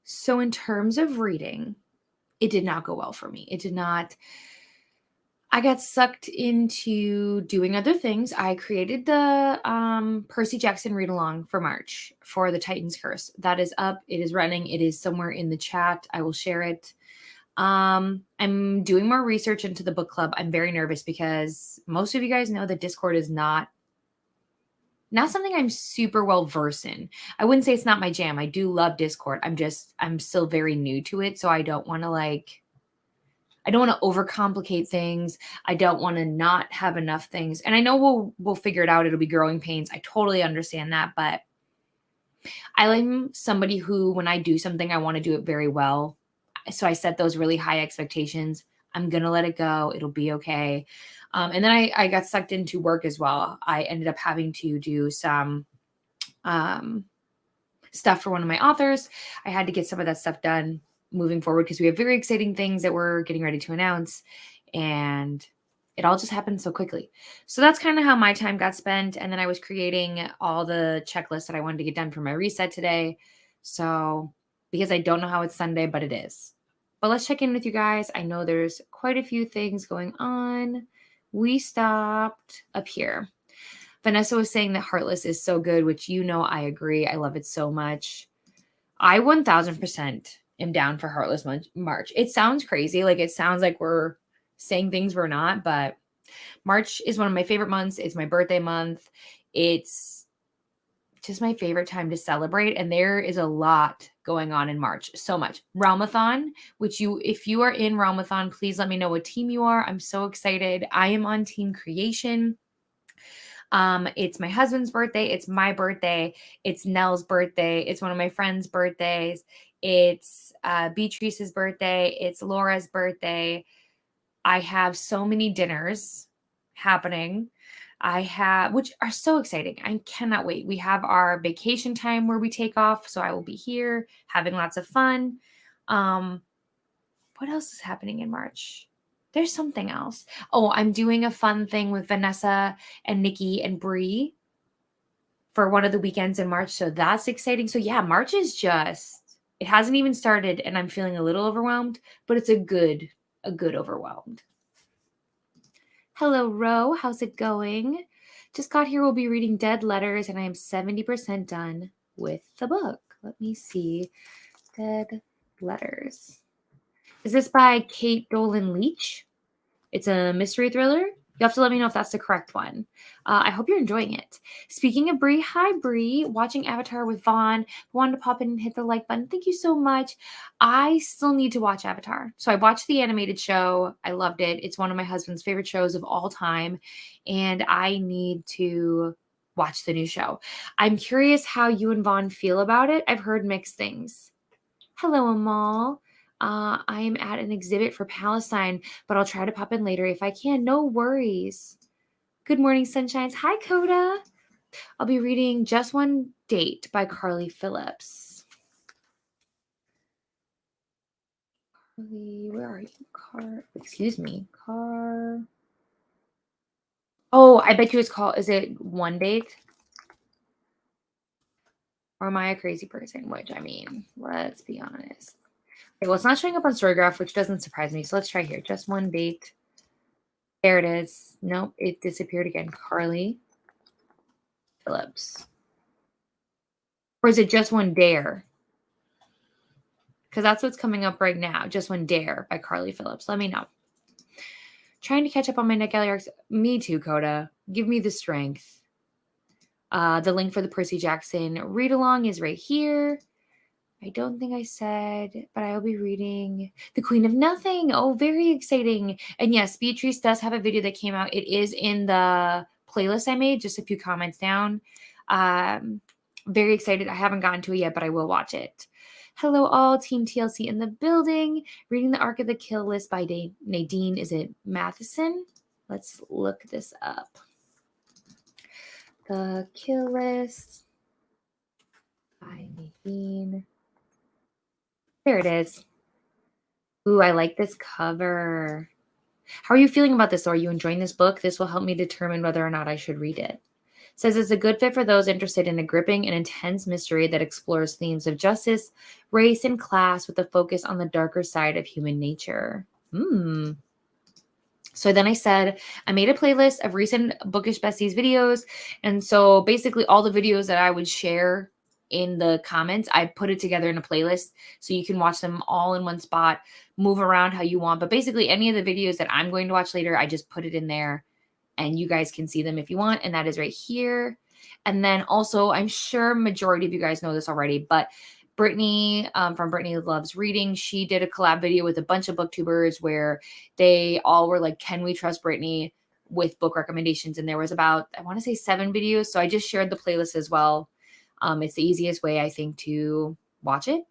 So, in terms of reading, it did not go well for me. It did not. I got sucked into doing other things. I created the Percy Jackson read along for March for the Titan's Curse. That is up. It is running. It is somewhere in the chat. I will share it. I'm doing more research into the book club. I'm very nervous because most of you guys know that Discord is not something I'm super well versed in. I wouldn't say it's not my jam. I do love Discord. I'm still very new to it, so I don't want to overcomplicate things. I don't want to not have enough things. And I know we'll figure it out. It'll be growing pains. I totally understand that, but I'm somebody who, when I do something, I want to do it very well. So I set those really high expectations. I'm going to let it go. It'll be okay. And then I got sucked into work as well. I ended up having to do some stuff for one of my authors. I had to get some of that stuff done moving forward because we have very exciting things that we're getting ready to announce. And it all just happened so quickly. So that's kind of how my time got spent. And then I was creating all the checklists that I wanted to get done for my reset today. So because I don't know how it's Sunday, but it is. But let's check in with you guys. I know there's quite a few things going on. We stopped up here. Vanessa was saying that Heartless is so good, which I agree. I love it so much. I 1000% am down for Heartless March. It sounds crazy. It sounds like we're saying things we're not, but March is one of my favorite months. It's my birthday month. It's just my favorite time to celebrate. And there is a lot going on in March. So much. Realmathon, if you are in Realmathon, please let me know what team you are. I'm so excited. I am on Team Creation. It's my husband's birthday. It's my birthday. It's Nell's birthday. It's one of my friends' birthdays. It's Beatrice's birthday. It's Laura's birthday. I have so many dinners happening. Which are so exciting. I cannot wait. We have our vacation time where we take off. So I will be here having lots of fun. What else is happening in March? There's something else. Oh, I'm doing a fun thing with Vanessa and Nikki and Bree for one of the weekends in March. So that's exciting. So yeah, March is it hasn't even started and I'm feeling a little overwhelmed, but it's a good overwhelmed. Hello, Ro. How's it going? Just got here. We'll be reading Dead Letters and I am 70% done with the book. Let me see. Dead Letters. Is this by Kate Dolan Leach? It's a mystery thriller. You have to let me know if that's the correct one. I hope you're enjoying it. Speaking of Brie, hi Brie. Watching Avatar with Vaughn. Wanted to pop in and hit the like button. Thank you so much. I still need to watch Avatar. So I watched the animated show. I loved it. It's one of my husband's favorite shows of all time. And I need to watch the new show. I'm curious how you and Vaughn feel about it. I've heard mixed things. Hello, Amal. I am at an exhibit for Palestine, but I'll try to pop in later if I can. No worries. Good morning, sunshines. Hi, Coda. I'll be reading Just One Date by Carly Phillips. Carly, where are you? Excuse me. Oh, I bet you it's called, is it One Date? Or am I a crazy person? Which, let's be honest. Okay, well, it's not showing up on Storygraph, which doesn't surprise me. So let's try here. Just One Date. There it is. Nope, it disappeared again. Carly Phillips. Or is it Just One Dare? Because that's what's coming up right now. Just One Dare by Carly Phillips. Let me know. Trying to catch up on my Nick Ellie arcs. Me too, Coda. Give me the strength. The link for the Percy Jackson read along is right here. I don't think I said, but I will be reading The Queen of Nothing. Oh, very exciting. And yes, Beatrice does have a video that came out. It is in the playlist I made, just a few comments down. Very excited. I haven't gotten to it yet, but I will watch it. Hello, all. Team TLC in the building. Reading the Arc of the Kill List by Nadine. Is it Matheson? Let's look this up. The Kill List by Nadine. There it is. Ooh, I like this cover. How are you feeling about this? Are you enjoying this book? This will help me determine whether or not I should read it. Says it's a good fit for those interested in a gripping and intense mystery that explores themes of justice, race, and class with a focus on the darker side of human nature. So then I said, I made a playlist of recent Bookish Besties videos. And so basically all the videos that I would share in the comments, I put it together in a playlist so you can watch them all in one spot, move around how you want. But basically any of the videos that I'm going to watch later, I just put it in there and you guys can see them if you want. And that is right here. And then also, I'm sure majority of you guys know this already, but Brittany from Brittany Loves Reading, she did a collab video with a bunch of booktubers where they all were like, can we trust Brittany with book recommendations? And there was about, I want to say 7 videos. So I just shared the playlist as well. It's the easiest way, I think, to watch it.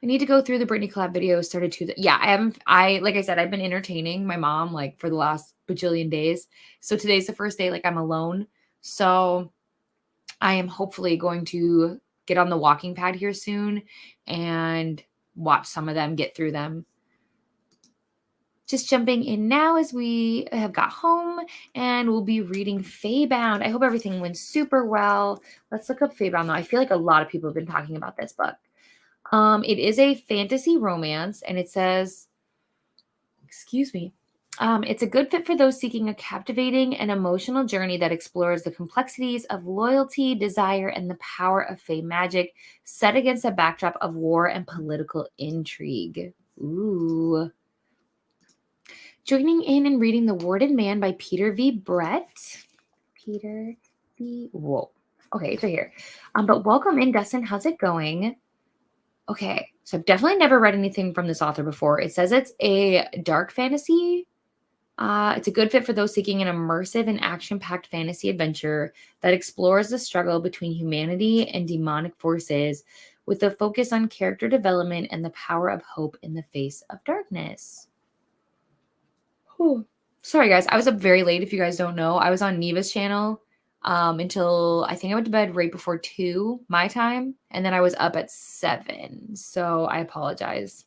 I need to go through the Brittany collab videos. Started to, like I said, I've been entertaining my mom like for the last bajillion days. So today's the first day like I'm alone. So I am hopefully going to get on the walking pad here soon and watch some of them, get through them. Just jumping in now as we have got home and we'll be reading Feybound. I hope everything went super well. Let's look up Feybound though. I feel like a lot of people have been talking about this book. It is a fantasy romance and it says, excuse me, it's a good fit for those seeking a captivating and emotional journey that explores the complexities of loyalty, desire, and the power of Fey magic set against a backdrop of war and political intrigue. Ooh. Joining in and reading The Warded Man by Peter V. Brett. Peter V. Whoa. Okay, it's right here. But welcome in, Dustin. How's it going? Okay, so I've definitely never read anything from this author before. It says it's a dark fantasy. It's a good fit for those seeking an immersive and action-packed fantasy adventure that explores the struggle between humanity and demonic forces with a focus on character development and the power of hope in the face of darkness. Whew. Sorry, guys. I was up very late, if you guys don't know. I was on Neva's channel until I think I went to bed right before 2 my time, and then I was up at 7. So I apologize.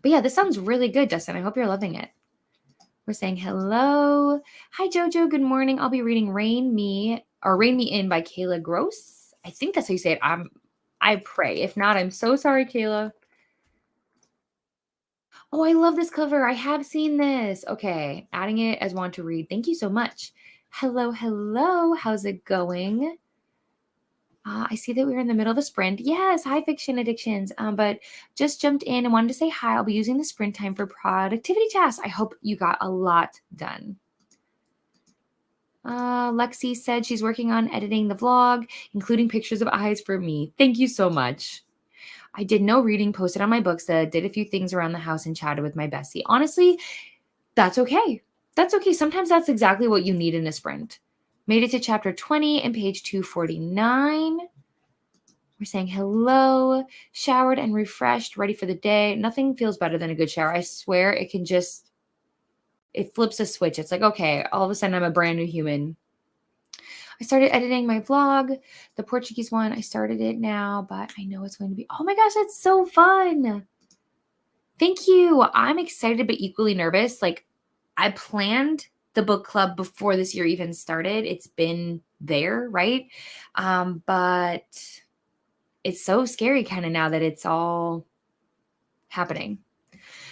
But yeah, this sounds really good, Dustin. I hope you're loving it. We're saying hello. Hi, Jojo. Good morning. I'll be reading Rain Me In by Kayla Gross. I think that's how you say it. I pray. If not, I'm so sorry, Kayla. Oh, I love this cover. I have seen this. Okay, adding it as want to read. Thank you so much. Hello, hello. How's it going? I see that we're in the middle of a sprint. Yes, hi, Fiction Addictions. But just jumped in and wanted to say hi. I'll be using the sprint time for productivity tasks. I hope you got a lot done. Lexi said she's working on editing the vlog, including pictures of eyes for me. Thank you so much. I did no reading, posted on my books, did a few things around the house and chatted with my bestie. Honestly, that's okay. That's okay. Sometimes that's exactly what you need in a sprint. Made it to chapter 20 and page 249. We're saying hello, showered and refreshed, ready for the day. Nothing feels better than a good shower. I swear it flips a switch. It's like, okay, all of a sudden I'm a brand new human. I started editing my vlog, the Portuguese one. I started it now, but I know it's going to be, oh my gosh, that's so fun. Thank you. I'm excited, but equally nervous. Like, I planned the book club before this year even started. It's been there, right? But it's so scary kind of now that it's all happening.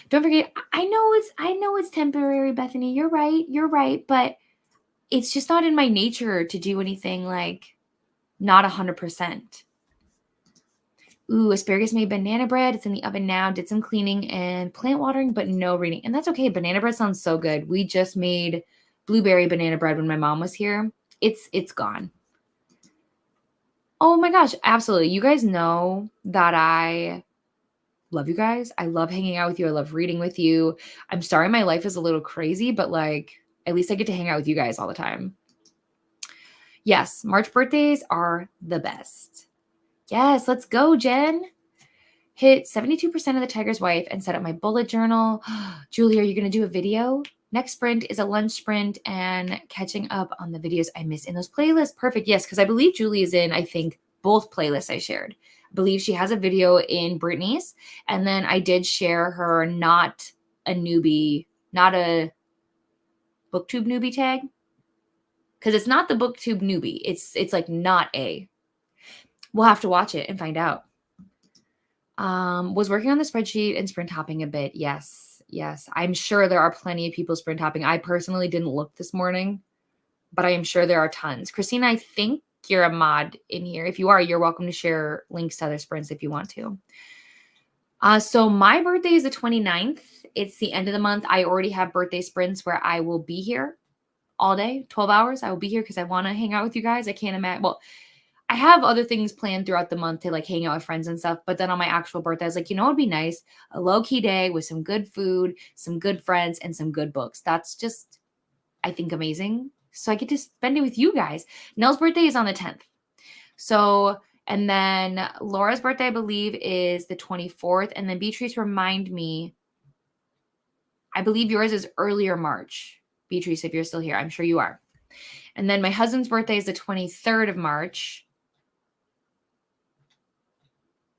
Don't forget, I know it's temporary, Bethany. You're right. But it's just not in my nature to do anything like not 100%. Ooh, asparagus made banana bread. It's in the oven now. Did some cleaning and plant watering, but no reading. And that's okay. Banana bread sounds so good. We just made blueberry banana bread when my mom was here. It's gone. Oh my gosh, absolutely. You guys know that I love you guys. I love hanging out with you. I love reading with you. I'm sorry my life is a little crazy, but like at least I get to hang out with you guys all the time. Yes, March birthdays are the best. Yes, let's go, Jen. Hit 72% of the Tiger's Wife and set up my bullet journal. Julie, are you going to do a video? Next sprint is a lunch sprint and catching up on the videos I missed in those playlists. Perfect. Yes, because I believe Julie is in, I think, both playlists I shared. I believe she has a video in Brittany's. And then I did share her not a booktube newbie tag. because it's not the booktube newbie. It's like not A. We'll have to watch it and find out. Was working on the spreadsheet and sprint hopping a bit. Yes. I'm sure there are plenty of people sprint hopping. I personally didn't look this morning, but I am sure there are tons. Christina, I think you're a mod in here. If you are, you're welcome to share links to other sprints if you want to. So my birthday is the 29th. It's the end of the month. I already have birthday sprints where I will be here all day, 12 hours. I will be here because I want to hang out with you guys. I can't imagine. Well, I have other things planned throughout the month to like hang out with friends and stuff. But then on my actual birthday, I was like, it'd be nice. A low-key day with some good food, some good friends, and some good books. That's just, I think, amazing. So I get to spend it with you guys. Nell's birthday is on the 10th. So, and then Laura's birthday, I believe, is the 24th. And then Beatrice, remind me, I believe yours is earlier March. Beatrice, if you're still here, I'm sure you are. And then my husband's birthday is the 23rd of March.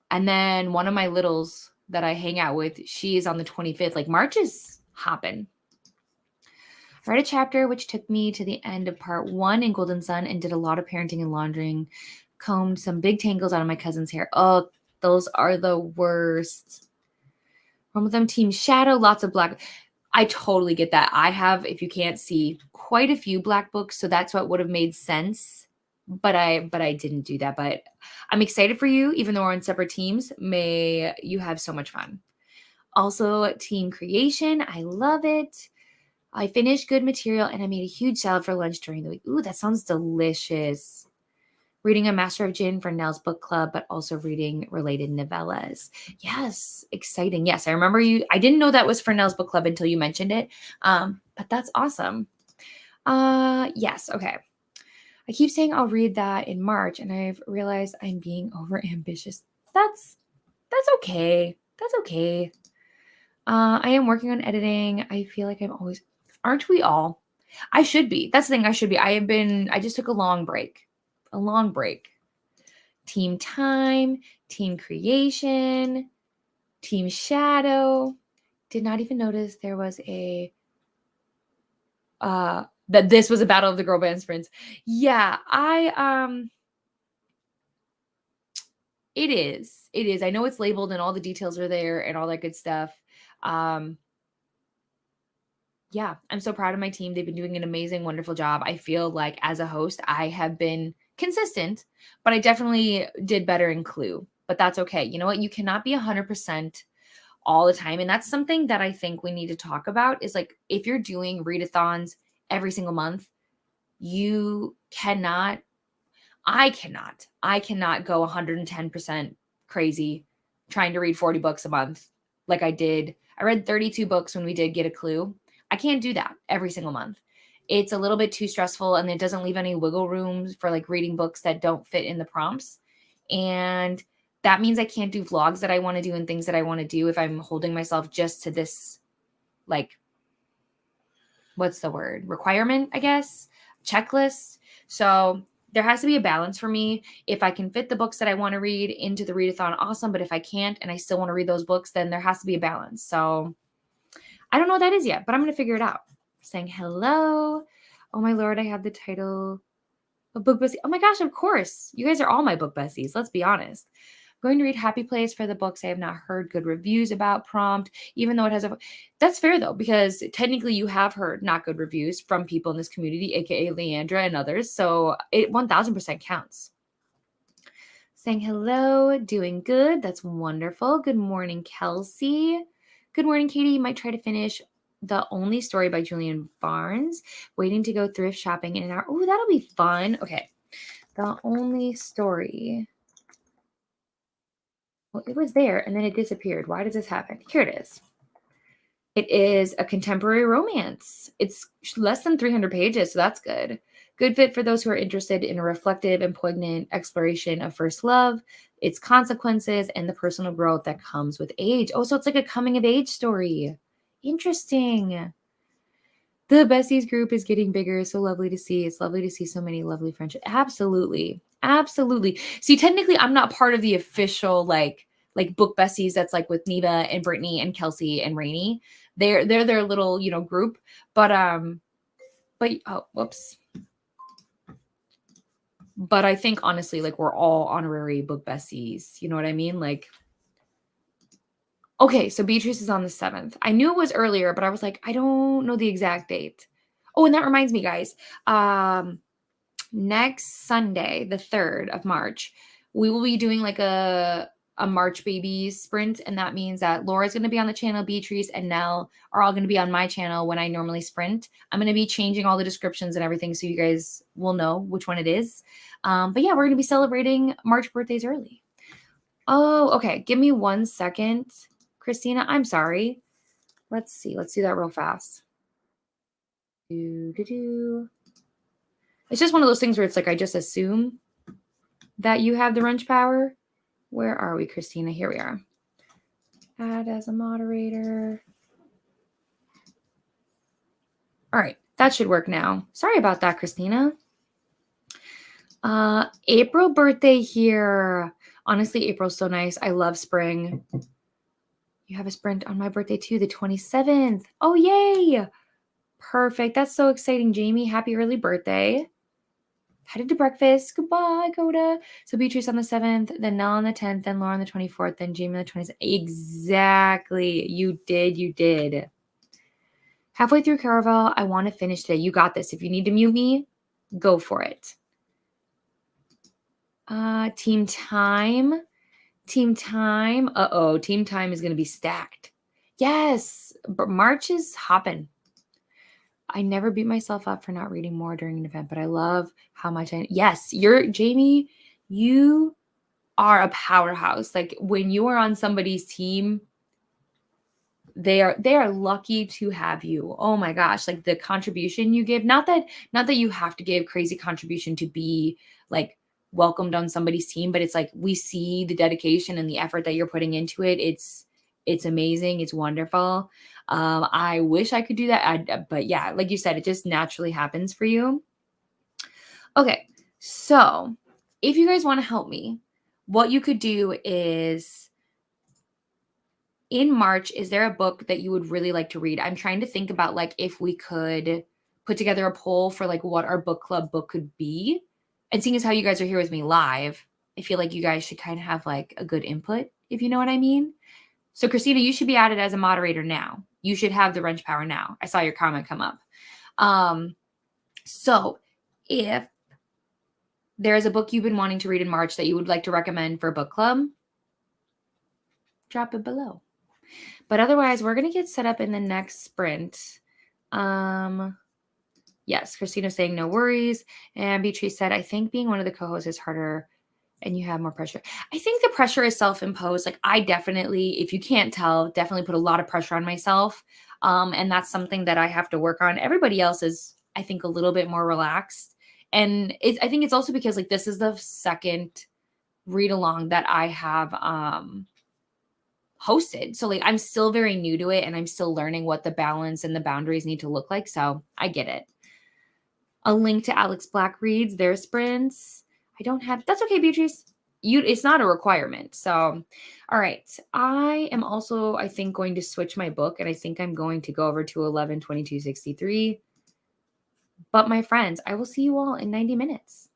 And then one of my littles that I hang out with, she is on the 25th. Like March is hopping. I read a chapter which took me to the end of part 1 in Golden Sun and did a lot of parenting and laundering. Combed some big tangles out of my cousin's hair. Oh, those are the worst. One with them, Team Shadow, lots of black. I totally get that. I have, if you can't see, quite a few black books, so that's what would have made sense. But I didn't do that. But I'm excited for you, even though we're on separate teams. May you have so much fun. Also, team creation. I love it. I finished good material and I made a huge salad for lunch during the week. Ooh, that sounds delicious. Reading a Master of Gin for Nell's book club, but also reading related novellas. Yes, exciting. Yes, I remember you. I didn't know that was for Nell's book club until you mentioned it. But that's awesome. Yes, okay. I keep saying I'll read that in March, and I've realized I'm being over ambitious. That's okay. That's okay. I am working on editing. I feel like I'm always, aren't we all? I should be. That's the thing. I should be. I just took a long break. Team time, team creation, team shadow. Did not even notice there was a, that this was a battle of the girl band sprints. Yeah, it is. I know it's labeled and all the details are there and all that good stuff. Yeah, I'm so proud of my team. They've been doing an amazing, wonderful job. I feel like as a host, I have been consistent, but I definitely did better in Clue. But that's okay. You know what? You cannot be 100% all the time. And that's something that I think we need to talk about is like, if you're doing readathons every single month, you cannot, I cannot go 110% crazy trying to read 40 books a month like I did. I read 32 books when we did Get a Clue. I can't do that every single month. It's a little bit too stressful and it doesn't leave any wiggle room for like reading books that don't fit in the prompts. And that means I can't do vlogs that I want to do and things that I want to do if I'm holding myself just to this, like, what's the word? Requirement, I guess, checklist. So there has to be a balance for me. If I can fit the books that I want to read into the readathon, awesome. But if I can't and I still want to read those books, then there has to be a balance. So I don't know what that is yet, but I'm going to figure it out. Saying hello. Oh my Lord, I have the title of book bestie. Oh my gosh, of course. You guys are all my book besties. Let's be honest. I'm going to read Happy Place for the books I have not heard good reviews about prompt, even though it has a, that's fair though, because technically you have heard not good reviews from people in this community, aka Leandra and others. So it 1000% counts. Saying hello, doing good. That's wonderful. Good morning, Kelsey. Good morning, Katie. You might try to finish The Only Story by Julian Barnes. Waiting to go thrift shopping in an hour. Oh, that'll be fun. Okay. The Only Story. Well, it was there and then it disappeared. Why does this happen? Here it is. It is a contemporary romance. It's less than 300 pages, so that's good. Good fit for those who are interested in a reflective and poignant exploration of first love, its consequences, and the personal growth that comes with age. Oh, so it's like a coming of age story. Interesting. The besties group is getting bigger. So lovely to see. It's lovely to see so many lovely friendships. Absolutely. Absolutely. See, technically, I'm not part of the official like book besties that's like with Neva and Brittany and Kelsey and Rainey. They're their little, group. But oh, whoops. But I think honestly, like we're all honorary book besties. You know what I mean? Like, okay, so Beatrice is on the 7th. I knew it was earlier, but I was like, I don't know the exact date. Oh, and that reminds me, guys. Next Sunday, the 3rd of March, we will be doing like a March Babies sprint, and that means that Laura's going to be on the channel, Beatrice and Nell are all going to be on my channel when I normally sprint. I'm going to be changing all the descriptions and everything so you guys will know which one it is. But yeah, we're going to be celebrating March birthdays early. Oh, okay. Give me 1 second, Christina. I'm sorry. Let's see. Let's do that real fast. It's just one of those things where it's like I just assume that you have the wrench power. Where are we, Christina? Here we are. Add as a moderator. All right, that should work now. Sorry about that, Christina. April birthday here. Honestly, April's so nice. I love spring. You have a sprint on my birthday too, the 27th. Oh, yay. Perfect. That's so exciting, Jamie. Happy early birthday. Headed to breakfast. Goodbye, Coda. So Beatrice on the 7th, then Nell on the 10th, then Laura on the 24th, then Jamie on the 27th. Exactly. You did. Halfway through Caraval, I want to finish today. You got this. If you need to mute me, go for it. Team time. Team time. Uh-oh. Team time is going to be stacked. Yes. March is hopping. I never beat myself up for not reading more during an event, but I love how much yes, Jamie, you are a powerhouse. Like when you are on somebody's team, they are lucky to have you. Oh my gosh, like the contribution you give, not that you have to give crazy contribution to be like welcomed on somebody's team, but it's like we see the dedication and the effort that you're putting into it. It's amazing. It's wonderful. I wish I could do that. But yeah, like you said, it just naturally happens for you. Okay. So if you guys want to help me, what you could do is in March, is there a book that you would really like to read? I'm trying to think about like if we could put together a poll for like what our book club book could be. And seeing as how you guys are here with me live, I feel like you guys should kind of have like a good input, if you know what I mean. So Christina, you should be added as a moderator now. You should have the wrench power now. I saw your comment come up. So if there is a book you've been wanting to read in March that you would like to recommend for book club, drop it below. But otherwise, we're going to get set up in the next sprint. Yes, Christina's saying no worries. And Beatrice said, I think being one of the co-hosts is harder and you have more pressure. I think the pressure is self-imposed. Like I definitely, if you can't tell, definitely put a lot of pressure on myself. And that's something that I have to work on. Everybody else is, I think, a little bit more relaxed. And I think it's also because like this is the second read along that I have hosted. So like I'm still very new to it and I'm still learning what the balance and the boundaries need to look like. So I get it. A link to Alex Black reads their sprints. I don't have, that's okay, Beatrice. It's not a requirement. So, all right. I am also, I think, going to switch my book and I think I'm going to go over to 11/22/63. But my friends, I will see you all in 90 minutes.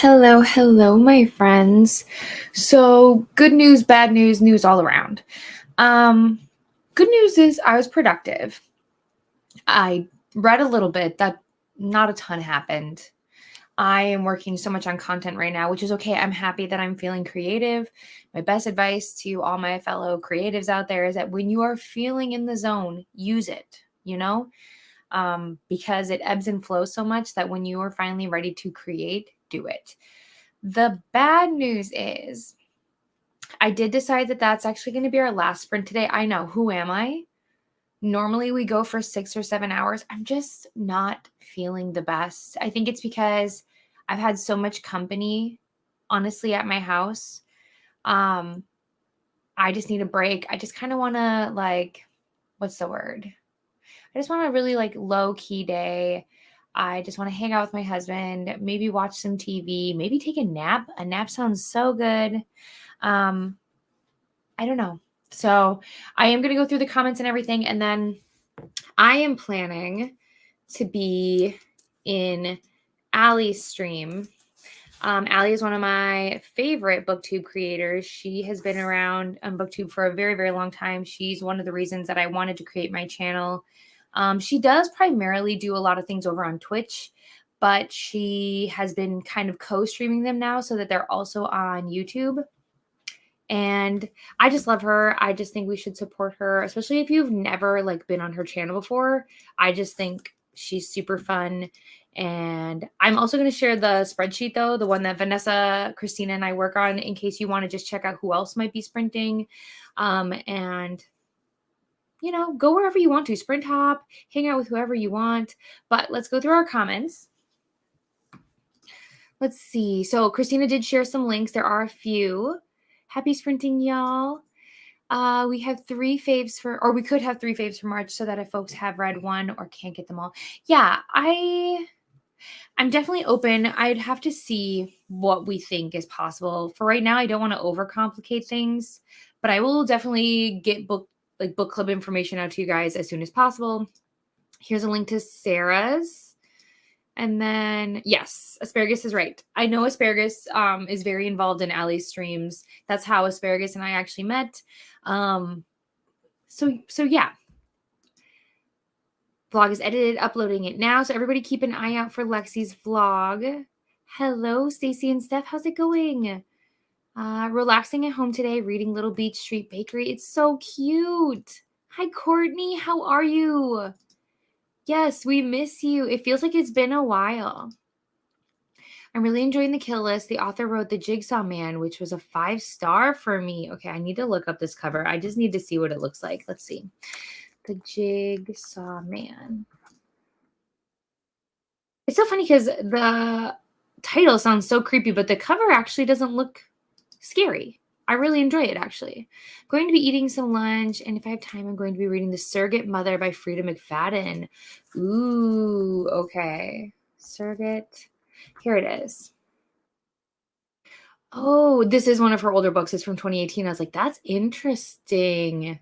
Hello, my friends. So, good news, bad news, news all around. Good news is I was productive. I read a little bit, that not a ton happened. I am working so much on content right now, which is okay. I'm happy that I'm feeling creative. My best advice to all my fellow creatives out there is that when you are feeling in the zone, use it, because it ebbs and flows so much that when you are finally ready to create, do it. The bad news is I did decide that that's actually going to be our last sprint today. I know, who am I? Normally we go for 6 or 7 hours. I'm just not feeling the best. I think it's because I've had so much company, honestly, at my house. Um, I just need a break. I just kind of want to, what's the word? I just want a really low key day. I just want to hang out with my husband, maybe watch some TV, maybe take a nap. A nap sounds so good. Um, I don't know. So I am going to go through the comments and everything. And then I am planning to be in Allie's stream. Allie is one of my favorite booktube creators. She has been around on booktube for a very, very long time. She's one of the reasons that I wanted to create my channel. She does primarily do a lot of things over on Twitch, but she has been kind of co-streaming them now so that they're also on YouTube. And I just love her. I just think we should support her, especially if you've never been on her channel before. I just think she's super fun. And I'm also going to share the spreadsheet though, the one that Vanessa, Christina, and I work on in case you want to just check out who else might be sprinting. And go wherever you want to, sprint hop, hang out with whoever you want. But let's go through our comments. Let's see. So Christina did share some links. There are a few. Happy sprinting, y'all. We have 3 faves or we could have 3 faves for March so that if folks have read one or can't get them all. Yeah, I'm definitely open. I'd have to see what we think is possible. For right now, I don't want to overcomplicate things, but I will definitely get book club information out to you guys as soon as possible. Here's a link to Sarah's. And then, yes, Asparagus is right. I know Asparagus is very involved in Allie's streams. That's how Asparagus and I actually met. So yeah. Vlog is edited, uploading it now. So everybody keep an eye out for Lexi's vlog. Hello, Stacy and Steph. How's it going? Relaxing at home today, reading Little Beach Street Bakery. It's so cute. Hi, Courtney. How are you? Yes, we miss you. It feels like it's been a while. I'm really enjoying the kill list. The author wrote The Jigsaw Man, which was a 5-star for me. Okay, I need to look up this cover. I just need to see what it looks like. Let's see. The Jigsaw Man. It's so funny because the title sounds so creepy, but the cover actually doesn't look scary. I really enjoy it, actually. I'm going to be eating some lunch, and if I have time, I'm going to be reading The Surrogate Mother by Frida McFadden. Ooh, okay. Surrogate. Here it is. Oh, this is one of her older books. It's from 2018. I was like, that's interesting.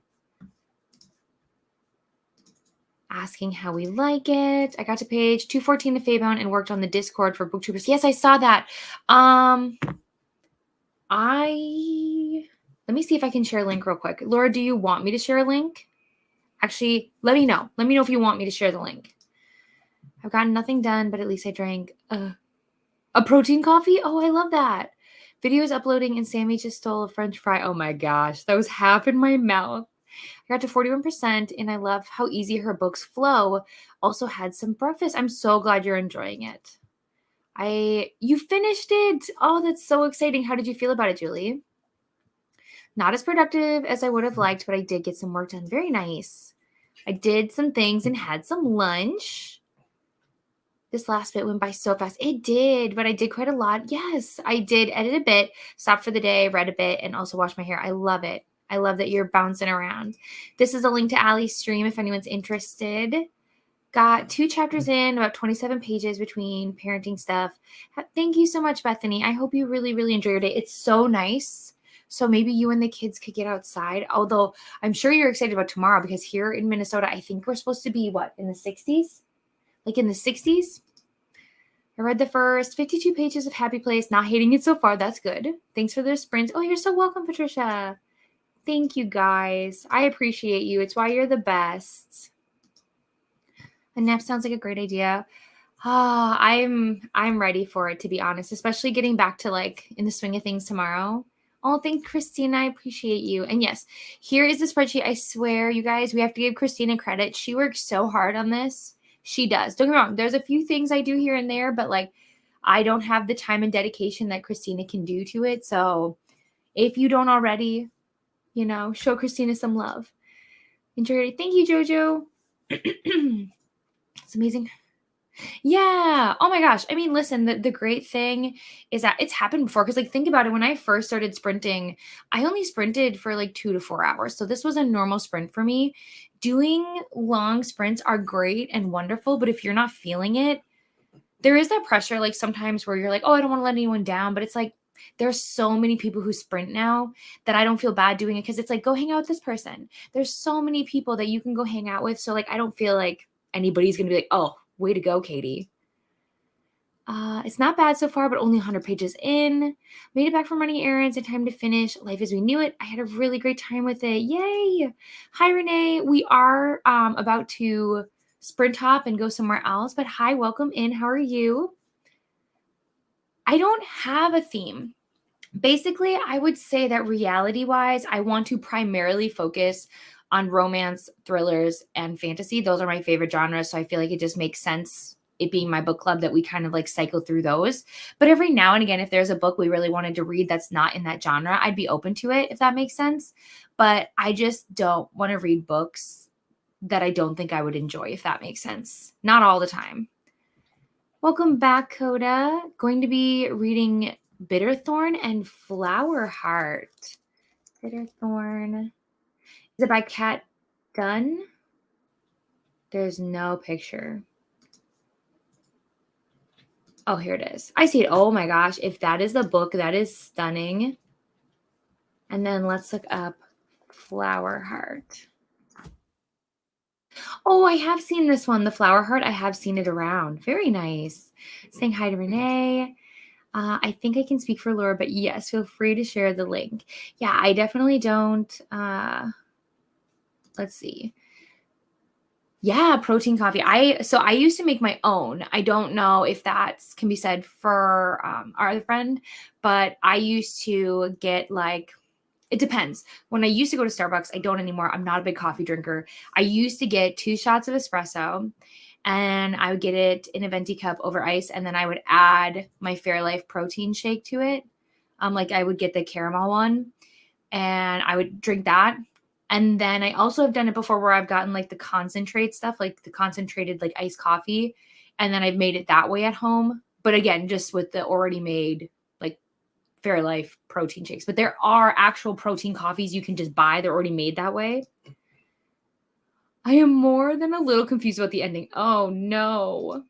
Asking how we like it. I got to page 214 to Faybound and worked on the Discord for booktubers. Yes, I saw that. Let me see if I can share a link real quick. Laura, do you want me to share a link? Actually, let me know. Let me know if you want me to share the link. I've gotten nothing done, but at least I drank a protein coffee. Oh, I love that. Video is uploading and Sammy just stole a French fry. Oh my gosh, that was half in my mouth. I got to 41% and I love how easy her books flow. Also had some breakfast. I'm so glad you're enjoying it. You finished it. Oh, that's so exciting. How did you feel about it, Julie? Not as productive as I would have liked, but I did get some work done. Very nice. I did some things and had some lunch. This last bit went by so fast. It did, but I did quite a lot. Yes, I did edit a bit, stopped for the day, read a bit, and also washed my hair. I love it. I love that you're bouncing around. This is a link to Allie's stream if anyone's interested. Got 2 chapters in, about 27 pages between parenting stuff. Thank you so much, Bethany. I hope you really, really enjoy your day. It's so nice. So maybe you and the kids could get outside. Although I'm sure you're excited about tomorrow because here in Minnesota, I think we're supposed to be, in the 60s? Like in the 60s? I read the first 52 pages of Happy Place. Not hating it so far. That's good. Thanks for the sprint. Oh, you're so welcome, Patricia. Thank you, guys. I appreciate you. It's why you're the best. A nap sounds like a great idea. I'm ready for it, to be honest, especially getting back to like in the swing of things tomorrow. Oh, thanks, Christina. I appreciate you. And yes, here is the spreadsheet. I swear, you guys, we have to give Christina credit. She works so hard on this. She does. Don't get me wrong. There's a few things I do here and there, but like I don't have the time and dedication that Christina can do to it. So if you don't already, show Christina some love. Enjoy it. Thank you, Jojo. It's amazing. Yeah. Oh my gosh. I mean, listen, the great thing is that it's happened before. Cause like think about it. When I first started sprinting, I only sprinted for like 2 to 4 hours. So this was a normal sprint for me. Doing long sprints are great and wonderful, but if you're not feeling it, there is that pressure like sometimes where you're like, oh, I don't want to let anyone down. But it's like there's so many people who sprint now that I don't feel bad doing it because it's like, go hang out with this person. There's so many people that you can go hang out with. So like I don't feel like anybody's gonna be like, oh, way to go, Katie. It's not bad so far, but only 100 pages in. Made it back from running errands in time to finish Life as We Knew It. I had a really great time with it. Yay! Hi, Renee. We are about to sprint hop and go somewhere else, but hi, welcome in. How are you? I don't have a theme. Basically, I would say that reality-wise, I want to primarily focus on romance, thrillers, and fantasy. Those are my favorite genres, so I feel like it just makes sense, it being my book club, that we kind of like cycle through those. But every now and again, if there's a book we really wanted to read that's not in that genre, I'd be open to it, if that makes sense. But I just don't want to read books that I don't think I would enjoy, if that makes sense. Not all the time. Welcome back, Coda. Going to be reading Bitterthorn and Flowerheart. Bitterthorn. Is it by Kat Dunn? There's no picture. Oh, here it is. I see it. Oh my gosh. If that is the book, that is stunning. And then let's look up Flowerheart. Oh, I have seen this one, the Flowerheart. I have seen it around. Very nice. Saying hi to Renee. I think I can speak for Laura, but yes, feel free to share the link. Yeah, I definitely don't. Let's see. Yeah, protein coffee. I used to make my own. I don't know if that can be said for our other friend, but I used to get like, it depends. When I used to go to Starbucks, I don't anymore. I'm not a big coffee drinker. I used to get 2 shots of espresso, and I would get it in a venti cup over ice, and then I would add my Fairlife protein shake to it. Like I would get the caramel one, and I would drink that. And then I also have done it before where I've gotten like the concentrate stuff, like the concentrated like iced coffee, and then I've made it that way at home. But again, just with the already made like Fairlife protein shakes. But there are actual protein coffees you can just buy. They're already made that way. I am more than a little confused about the ending. Oh no.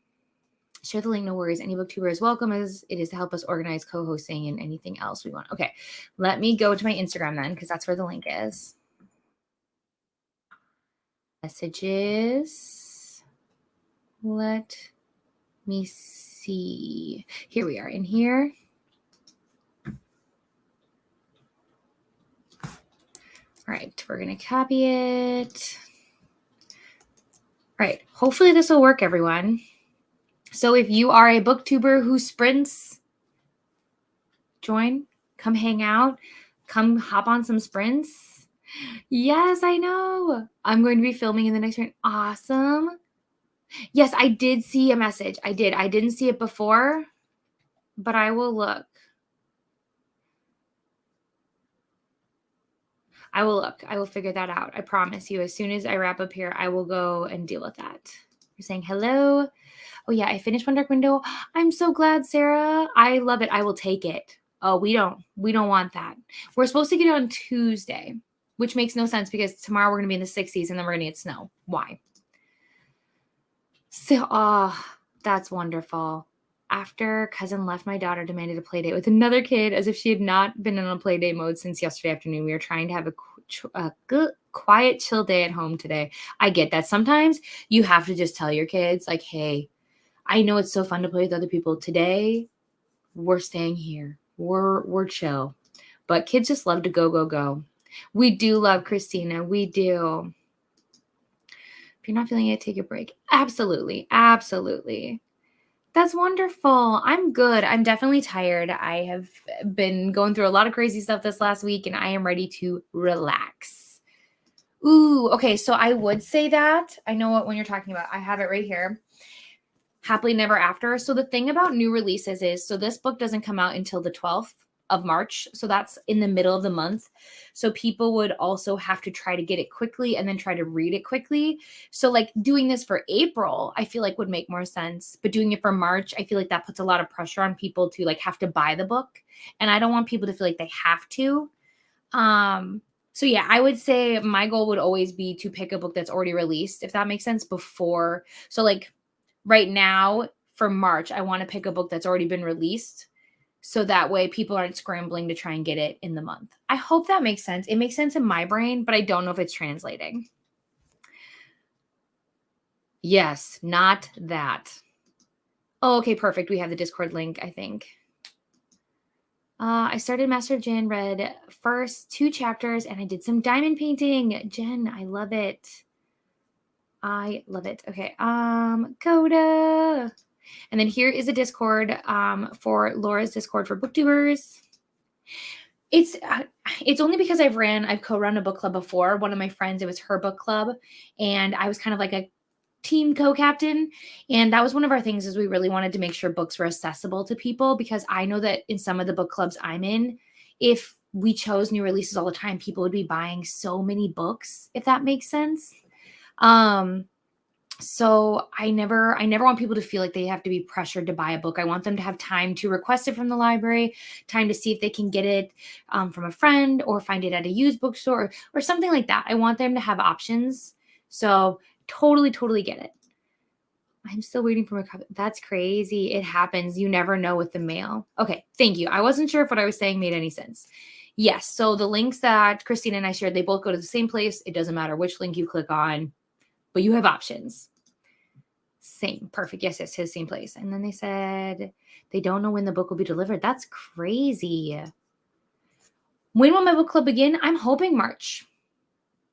Share the link, no worries. Any booktuber is welcome, as it is to help us organize co-hosting and anything else we want. Okay, let me go to my Instagram then, because that's where the link is. Messages. Let me see. Here we are in here. All right, we're going to copy it. All right, hopefully this will work, everyone. So if you are a booktuber who sprints, join, come hang out, come hop on some sprints. Yes, I know. I'm going to be filming in the next one. Awesome. Yes, I did see a message. I did. I didn't see it before, but I will look. I will look. I will figure that out. I promise you. As soon as I wrap up here, I will go and deal with that. You're saying hello. Oh yeah, I finished One Dark Window. I'm so glad, Sarah. I love it. I will take it. Oh, we don't want that. We're supposed to get it on Tuesday, which makes no sense because tomorrow we're going to be in the 60s and then we're going to get snow. Why? So, that's wonderful. After cousin left, my daughter demanded a play date with another kid as if she had not been in a play date mode since yesterday afternoon. We are trying to have a good, quiet, chill day at home today. I get that. Sometimes you have to just tell your kids, like, hey, I know it's so fun to play with other people. Today, we're staying here. We're chill. But kids just love to go, go, go. We do love Christina. We do. If you're not feeling it, take a break. Absolutely. Absolutely. That's wonderful. I'm good. I'm definitely tired. I have been going through a lot of crazy stuff this last week, and I am ready to relax. Ooh, okay. So I would say that. I know what one you're talking about. I have it right here. Happily Never After. So the thing about new releases is, so this book doesn't come out until the 12th of March. So that's in the middle of the month. So people would also have to try to get it quickly and then try to read it quickly. So like doing this for April, I feel like would make more sense. But doing it for March, I feel like that puts a lot of pressure on people to like have to buy the book. And I don't want people to feel like they have to. So yeah, I would say my goal would always be to pick a book that's already released, if that makes sense, before. So like right now for March, I want to pick a book that's already been released. So that way people aren't scrambling to try and get it in the month. I hope that makes sense. It makes sense in my brain, but I don't know if it's translating. Yes, not that. Oh, okay, perfect. We have the Discord link, I think. I started Master of Jen, read first 2 chapters, and I did some diamond painting. Jen, I love it. I love it. Okay, Coda. And then here is a Discord for Laura's Discord for booktubers. It's only because I've co-run a book club before. One of my friends, it was her book club, and I was kind of like a team co-captain. And that was one of our things, is we really wanted to make sure books were accessible to people, because I know that in some of the book clubs I'm in, if we chose new releases all the time, people would be buying so many books, if that makes sense. So I never want people to feel like they have to be pressured to buy a book. I want them to have time to request it from the library, time to see if they can get it from a friend or find it at a used bookstore or something like that. I want them to have options. So totally get it. I'm still waiting for my copy. That's crazy. It happens. You never know with the mail. Okay, thank you. I wasn't sure if what I was saying made any sense. Yes, so the links that Christina and I shared, they both go to the same place. It doesn't matter which link you click on, but you have options. Same. Perfect. Yes, his same place. And then they said they don't know when the book will be delivered. That's crazy. When will my book club begin? I'm hoping March,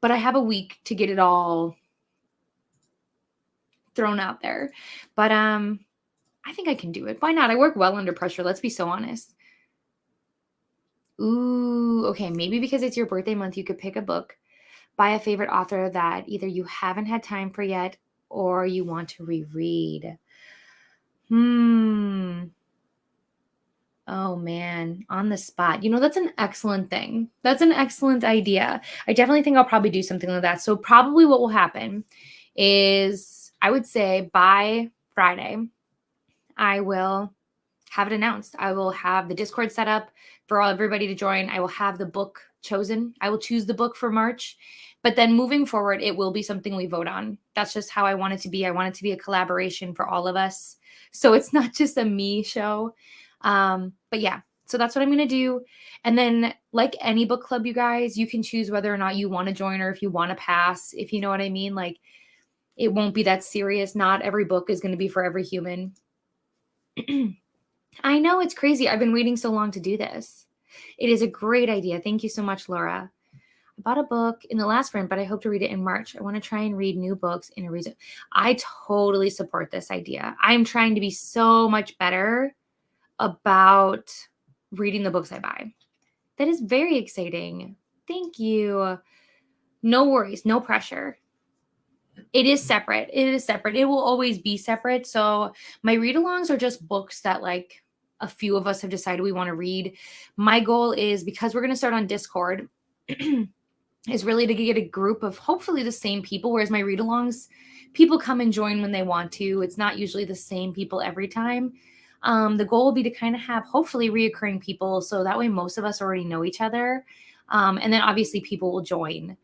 but I have a week to get it all thrown out there. But I think I can do it. Why not? I work well under pressure. Let's be so honest. Ooh, okay. Maybe because it's your birthday month, you could pick a book by a favorite author that either you haven't had time for yet or you want to reread. Oh man, on the spot. That's an excellent thing. That's an excellent idea. I definitely think I'll probably do something like that. So probably what will happen is, I would say by Friday, I will have it announced. I will have the Discord set up for everybody to join. I will have the book chosen. I will choose the book for March. But then moving forward, it will be something we vote on. That's just how I want it to be. I want it to be a collaboration for all of us. So it's not just a me show. But yeah, so that's what I'm going to do. And then like any book club, you guys, you can choose whether or not you want to join or if you want to pass, if you know what I mean. Like, it won't be that serious. Not every book is going to be for every human. I know, it's crazy. I've been waiting so long to do this. It is a great idea. Thank you so much, Laura. I bought a book in the last sprint, but I hope to read it in March. I want to try and read new books in a reason. I totally support this idea. I'm trying to be so much better about reading the books I buy. That is very exciting. Thank you. No worries, no pressure. It is separate. It is separate. It will always be separate. So my read-alongs are just books that like a few of us have decided we want to read. My goal is, because we're going to start on Discord, is really to get a group of hopefully the same people, whereas my read-alongs, people come and join when they want to. It's not usually the same people every time. The goal will be to kind of have hopefully reoccurring people, so that way most of us already know each other. And then obviously people will join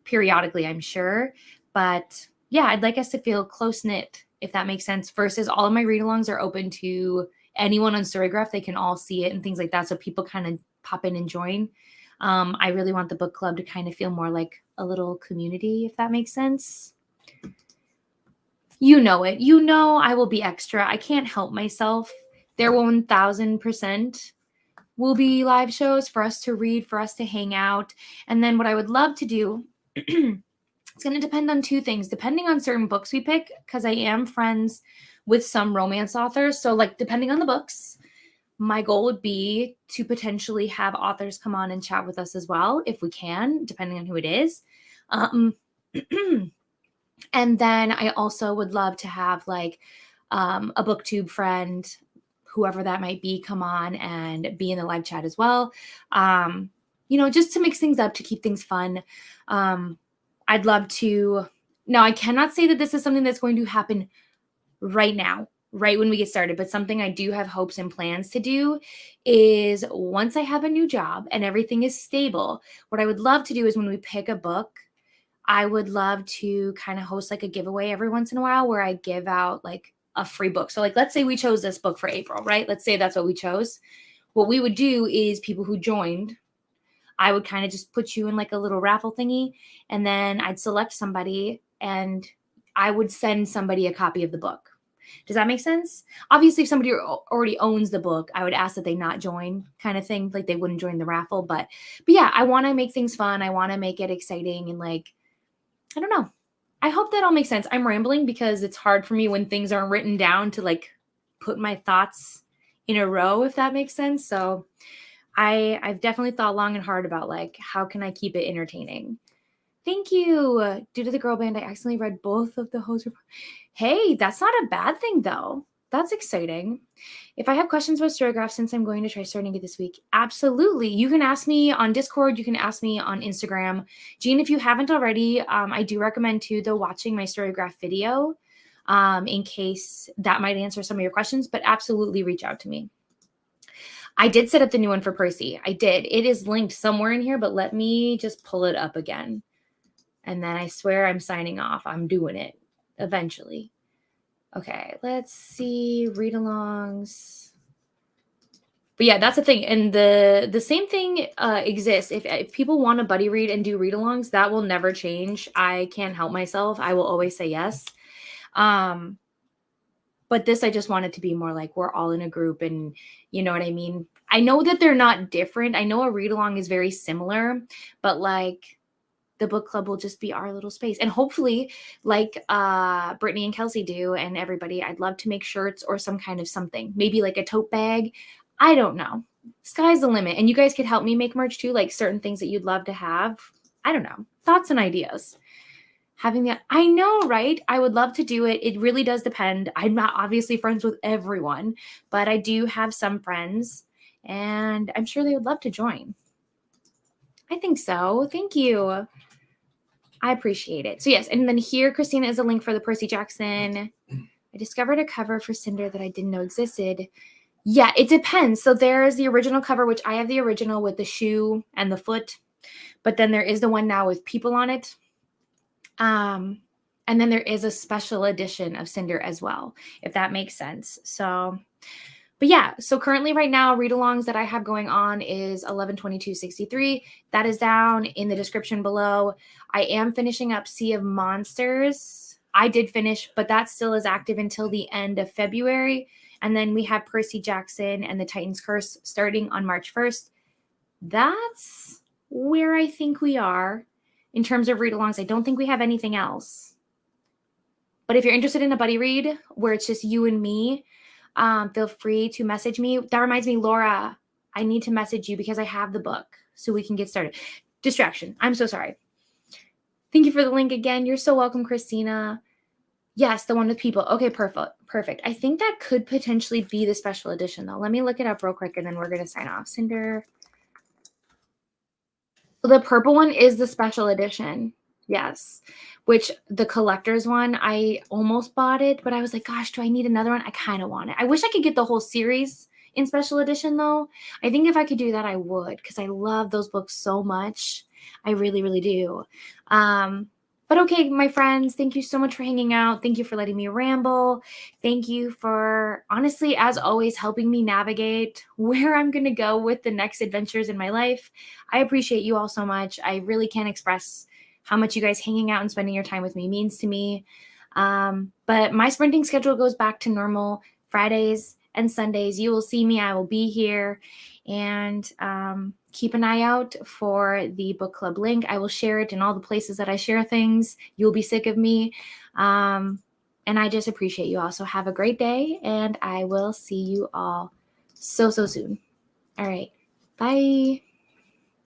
periodically, I'm sure. But yeah, I'd like us to feel close-knit, if that makes sense, versus all of my read-alongs are open to anyone on Storygraph. They can all see it and things like that, so people kind of pop in and join. I really want the book club to kind of feel more like a little community, if that makes sense. You know it. You know I will be extra. I can't help myself. There 1000% will be live shows for us to read, for us to hang out. And then what I would love to do, it's going to depend on two things. Depending on certain books we pick, because I am friends with some romance authors. So, like, depending on the books, my goal would be to potentially have authors come on and chat with us as well, if we can, depending on who it is. And then I also would love to have like a booktube friend, whoever that might be, come on and be in the live chat as well. Just to mix things up, to keep things fun. I'd love to. Now, I cannot say that this is something that's going to happen right now, right when we get started, but something I do have hopes and plans to do is once I have a new job and everything is stable, what I would love to do is when we pick a book, I would love to kind of host like a giveaway every once in a while where I give out like a free book. So like, let's say we chose this book for April, right? Let's say that's what we chose. What we would do is people who joined, I would kind of just put you in like a little raffle thingy, and then I'd select somebody and I would send somebody a copy of the book. Does that make sense? Obviously, if somebody already owns the book, I would ask that they not join, kind of thing. Like they wouldn't join the raffle. But yeah, I want to make things fun. I want to make it exciting and like, I don't know. I hope that all makes sense. I'm rambling because it's hard for me when things aren't written down to like put my thoughts in a row, if that makes sense. So I've definitely thought long and hard about like, how can I keep it entertaining? Thank you. Due to the girl band, I accidentally read both of the host reports. Hey, that's not a bad thing though. That's exciting. If I have questions about Storygraph, since I'm going to try starting it this week, absolutely. You can ask me on Discord. You can ask me on Instagram. Jean, if you haven't already, I do recommend too, though, watching my Storygraph video in case that might answer some of your questions, but absolutely reach out to me. I did set up the new one for Percy. I did. It is linked somewhere in here, but let me just pull it up again. And then I swear I'm signing off. I'm doing it eventually. Okay, let's see. Readalongs. But yeah, that's the thing. And the same thing exists. If people want to buddy read and do read-alongs, that will never change. I can't help myself. I will always say yes. But this, I just want it to be more like we're all in a group and you know what I mean? I know that they're not different. I know a read-along is very similar, but like the book club will just be our little space. And hopefully, like Brittany and Kelsey do and everybody, I'd love to make shirts or some kind of something. Maybe like a tote bag. I don't know. Sky's the limit. And you guys could help me make merch too, like certain things that you'd love to have. I don't know. Thoughts and ideas. Having that, I know, right? I would love to do it. It really does depend. I'm not obviously friends with everyone, but I do have some friends and I'm sure they would love to join. I think so. Thank you. I appreciate it. So yes, and then here, Christina, is a link for the Percy Jackson. I discovered a cover for Cinder that I didn't know existed. Yeah, it depends. So there's the original cover, which I have the original with the shoe and the foot. But then there is the one now with people on it. And then there is a special edition of Cinder as well, if that makes sense. So, but yeah, so currently right now, read-alongs that I have going on is 11/22/63. That is down in the description below. I am finishing up Sea of Monsters. I did finish, but that still is active until the end of February. And then we have Percy Jackson and the Titan's Curse starting on March 1st. That's where I think we are in terms of read-alongs. I don't think we have anything else. But if you're interested in a buddy read where it's just you and me, feel free to message me. That reminds me, Laura, I need to message you because I have the book so we can get started. Distraction. I'm so sorry. Thank you for the link again. You're so welcome, Christina. Yes, the one with people. Okay, perfect. I think that could potentially be the special edition, though. Let me look it up real quick, and then we're going to sign off. Cinder. The purple one is the special edition. Yes. Which the collector's one, I almost bought it, but I was like, gosh, do I need another one? I kind of want it. I wish I could get the whole series in special edition, though. I think if I could do that, I would, because I love those books so much. I really, really do. But okay, my friends, thank you so much for hanging out. Thank you for letting me ramble. Thank you for, honestly, as always, helping me navigate where I'm going to go with the next adventures in my life. I appreciate you all so much. I really can't express how much you guys hanging out and spending your time with me means to me. But my sprinting schedule goes back to normal. Fridays and Sundays, you will see me. I will be here. And keep an eye out for the book club link. I will share it in all the places that I share things. You'll be sick of me. And I just appreciate you all. So have a great day, and I will see you all so soon. All right. Bye.